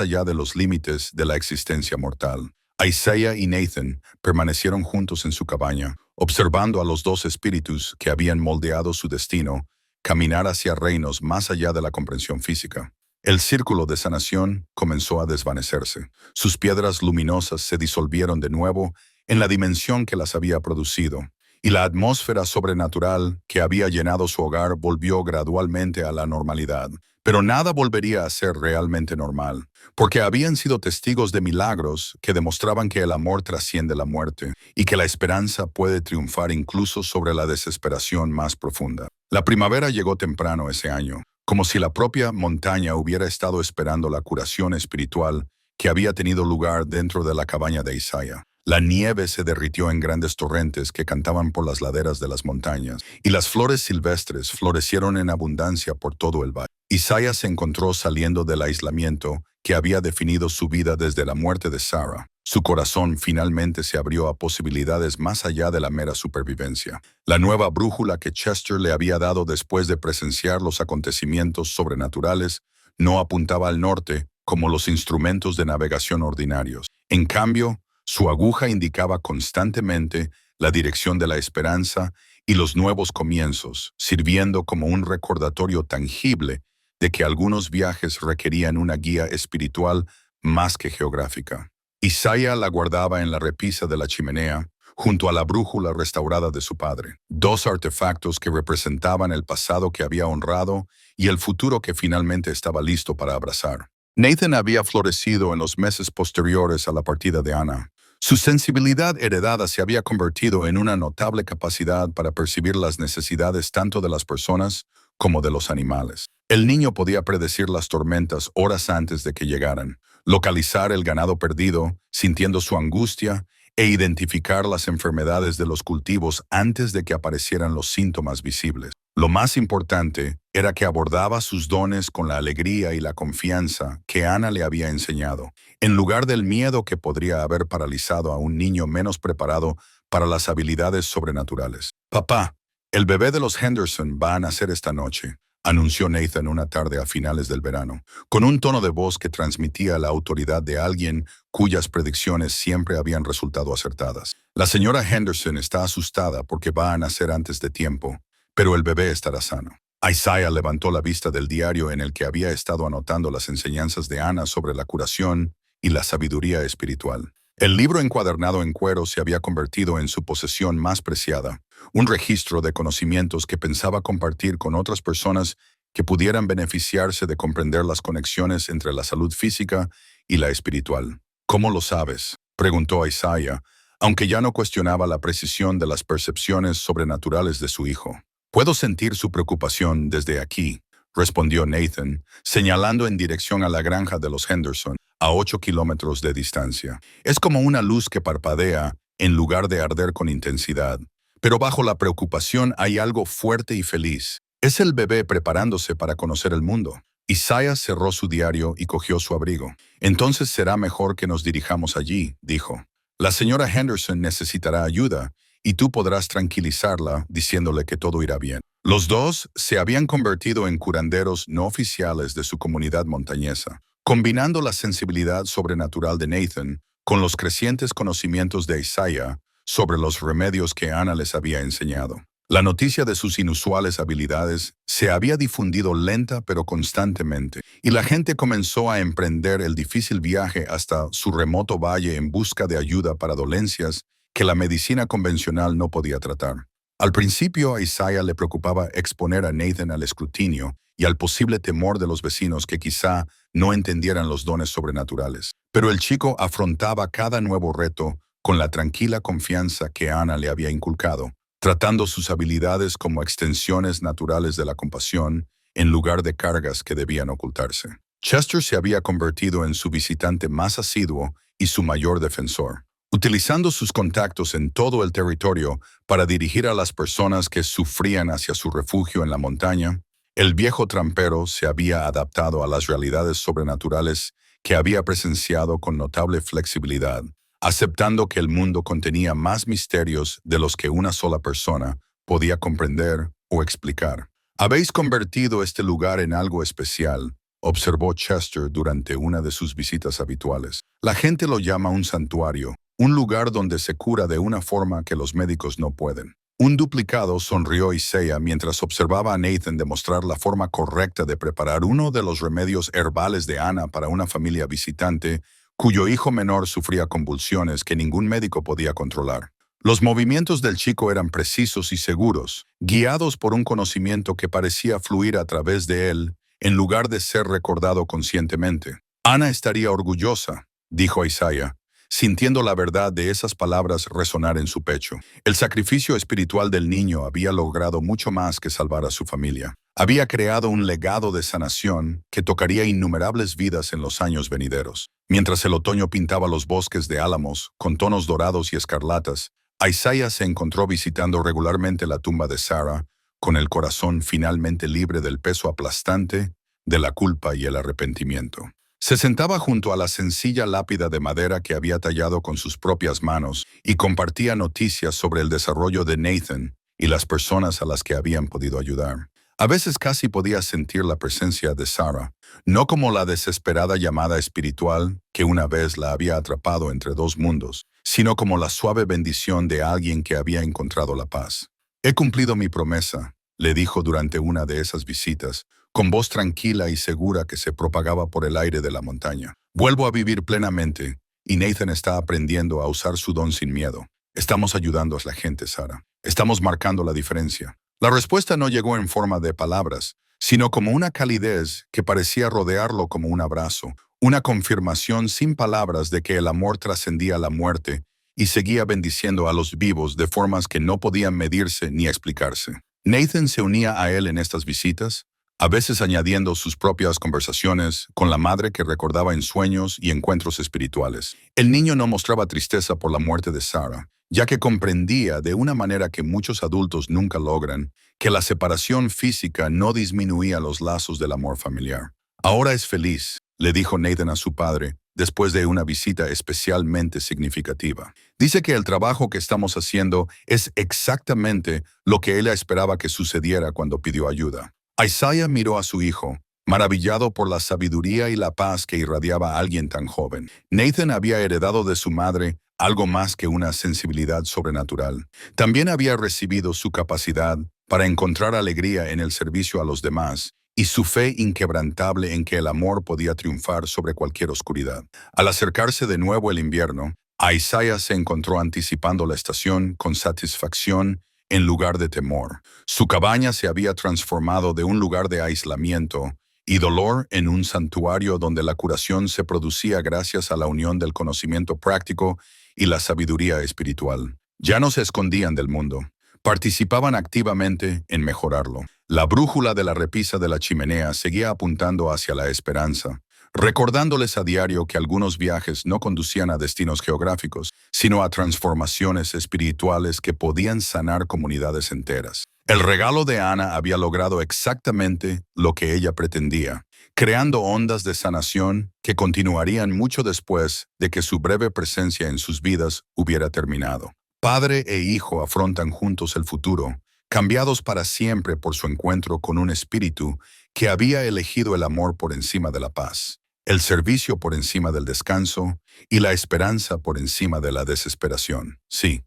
allá de los límites de la existencia mortal. Isaiah y Nathan permanecieron juntos en su cabaña, observando a los dos espíritus que habían moldeado su destino caminar hacia reinos más allá de la comprensión física. El círculo de sanación comenzó a desvanecerse. Sus piedras luminosas se disolvieron de nuevo en la dimensión que las había producido, y la atmósfera sobrenatural que había llenado su hogar volvió gradualmente a la normalidad. Pero nada volvería a ser realmente normal, porque habían sido testigos de milagros que demostraban que el amor trasciende la muerte y que la esperanza puede triunfar incluso sobre la desesperación más profunda. La primavera llegó temprano ese año, como si la propia montaña hubiera estado esperando la curación espiritual que había tenido lugar dentro de la cabaña de Isaiah. La nieve se derritió en grandes torrentes que cantaban por las laderas de las montañas, y las flores silvestres florecieron en abundancia por todo el valle. Isaiah se encontró saliendo del aislamiento que había definido su vida desde la muerte de Sarah. Su corazón finalmente se abrió a posibilidades más allá de la mera supervivencia. La nueva brújula que Chester le había dado después de presenciar los acontecimientos sobrenaturales no apuntaba al norte como los instrumentos de navegación ordinarios. En cambio, su aguja indicaba constantemente la dirección de la esperanza y los nuevos comienzos, sirviendo como un recordatorio tangible de que algunos viajes requerían una guía espiritual más que geográfica. Isaiah la guardaba en la repisa de la chimenea, junto a la brújula restaurada de su padre, dos artefactos que representaban el pasado que había honrado y el futuro que finalmente estaba listo para abrazar. Nathan había florecido en los meses posteriores a la partida de Anna. Su sensibilidad heredada se había convertido en una notable capacidad para percibir las necesidades tanto de las personas como de los animales. El niño podía predecir las tormentas horas antes de que llegaran, localizar el ganado perdido, sintiendo su angustia, e identificar las enfermedades de los cultivos antes de que aparecieran los síntomas visibles. Lo más importante era que abordaba sus dones con la alegría y la confianza que Anna le había enseñado, en lugar del miedo que podría haber paralizado a un niño menos preparado para las habilidades sobrenaturales. «Papá, el bebé de los Henderson va a nacer esta noche», anunció Nathan una tarde a finales del verano, con un tono de voz que transmitía la autoridad de alguien cuyas predicciones siempre habían resultado acertadas. «La señora Henderson está asustada porque va a nacer antes de tiempo, pero el bebé estará sano». Isaiah levantó la vista del diario en el que había estado anotando las enseñanzas de Anna sobre la curación y la sabiduría espiritual. El libro encuadernado en cuero se había convertido en su posesión más preciada, un registro de conocimientos que pensaba compartir con otras personas que pudieran beneficiarse de comprender las conexiones entre la salud física y la espiritual. «¿Cómo lo sabes?», preguntó Isaiah, aunque ya no cuestionaba la precisión de las percepciones sobrenaturales de su hijo. «Puedo sentir su preocupación desde aquí», respondió Nathan, señalando en dirección a la granja de los Henderson, a 8 kilómetros de distancia. «Es como una luz que parpadea en lugar de arder con intensidad. Pero bajo la preocupación hay algo fuerte y feliz. Es el bebé preparándose para conocer el mundo». Isaiah cerró su diario y cogió su abrigo. «Entonces será mejor que nos dirijamos allí», dijo. «La señora Henderson necesitará ayuda, y tú podrás tranquilizarla diciéndole que todo irá bien». Los dos se habían convertido en curanderos no oficiales de su comunidad montañesa, combinando la sensibilidad sobrenatural de Nathan con los crecientes conocimientos de Isaiah sobre los remedios que Anna les había enseñado. La noticia de sus inusuales habilidades se había difundido lenta pero constantemente, y la gente comenzó a emprender el difícil viaje hasta su remoto valle en busca de ayuda para dolencias que la medicina convencional no podía tratar. Al principio a Isaiah le preocupaba exponer a Nathan al escrutinio y al posible temor de los vecinos que quizá no entendieran los dones sobrenaturales. Pero el chico afrontaba cada nuevo reto con la tranquila confianza que Anna le había inculcado, tratando sus habilidades como extensiones naturales de la compasión en lugar de cargas que debían ocultarse. Chester se había convertido en su visitante más asiduo y su mayor defensor, utilizando sus contactos en todo el territorio para dirigir a las personas que sufrían hacia su refugio en la montaña. El viejo trampero se había adaptado a las realidades sobrenaturales que había presenciado con notable flexibilidad, aceptando que el mundo contenía más misterios de los que una sola persona podía comprender o explicar. «Habéis convertido este lugar en algo especial», observó Chester durante una de sus visitas habituales. «La gente lo llama un santuario, un lugar donde se cura de una forma que los médicos no pueden». Un duplicado sonrió Isaiah mientras observaba a Nathan demostrar la forma correcta de preparar uno de los remedios herbales de Anna para una familia visitante cuyo hijo menor sufría convulsiones que ningún médico podía controlar. Los movimientos del chico eran precisos y seguros, guiados por un conocimiento que parecía fluir a través de él, en lugar de ser recordado conscientemente. «Anna estaría orgullosa», dijo Isaiah, sintiendo la verdad de esas palabras resonar en su pecho. El sacrificio espiritual del niño había logrado mucho más que salvar a su familia. Había creado un legado de sanación que tocaría innumerables vidas en los años venideros. Mientras el otoño pintaba los bosques de álamos con tonos dorados y escarlatas, Isaiah se encontró visitando regularmente la tumba de Sarah, con el corazón finalmente libre del peso aplastante de la culpa y el arrepentimiento. Se sentaba junto a la sencilla lápida de madera que había tallado con sus propias manos y compartía noticias sobre el desarrollo de Nathan y las personas a las que habían podido ayudar. A veces casi podía sentir la presencia de Sarah, no como la desesperada llamada espiritual que una vez la había atrapado entre dos mundos, sino como la suave bendición de alguien que había encontrado la paz. «He cumplido mi promesa», le dijo durante una de esas visitas, con voz tranquila y segura que se propagaba por el aire de la montaña. «Vuelvo a vivir plenamente, y Nathan está aprendiendo a usar su don sin miedo. Estamos ayudando a la gente, Sarah. Estamos marcando la diferencia». La respuesta no llegó en forma de palabras, sino como una calidez que parecía rodearlo como un abrazo, una confirmación sin palabras de que el amor trascendía la muerte y seguía bendiciendo a los vivos de formas que no podían medirse ni explicarse. Nathan se unía a él en estas visitas, a veces añadiendo sus propias conversaciones con la madre que recordaba en sueños y encuentros espirituales. El niño no mostraba tristeza por la muerte de Sarah, ya que comprendía de una manera que muchos adultos nunca logran, que la separación física no disminuía los lazos del amor familiar. «Ahora es feliz», le dijo Nathan a su padre, después de una visita especialmente significativa. «Dice que el trabajo que estamos haciendo es exactamente lo que ella esperaba que sucediera cuando pidió ayuda». Isaiah miró a su hijo, maravillado por la sabiduría y la paz que irradiaba a alguien tan joven. Nathan había heredado de su madre algo más que una sensibilidad sobrenatural. También había recibido su capacidad para encontrar alegría en el servicio a los demás y su fe inquebrantable en que el amor podía triunfar sobre cualquier oscuridad. Al acercarse de nuevo el invierno, Isaiah se encontró anticipando la estación con satisfacción en lugar de temor. Su cabaña se había transformado de un lugar de aislamiento y dolor en un santuario donde la curación se producía gracias a la unión del conocimiento práctico y la sabiduría espiritual. Ya no se escondían del mundo, participaban activamente en mejorarlo. La brújula de la repisa de la chimenea seguía apuntando hacia la esperanza, recordándoles a diario que algunos viajes no conducían a destinos geográficos, sino a transformaciones espirituales que podían sanar comunidades enteras. El regalo de Ana había logrado exactamente lo que ella pretendía, creando ondas de sanación que continuarían mucho después de que su breve presencia en sus vidas hubiera terminado. Padre e hijo afrontan juntos el futuro, cambiados para siempre por su encuentro con un espíritu que había elegido el amor por encima de la paz, el servicio por encima del descanso y la esperanza por encima de la desesperación. Sí,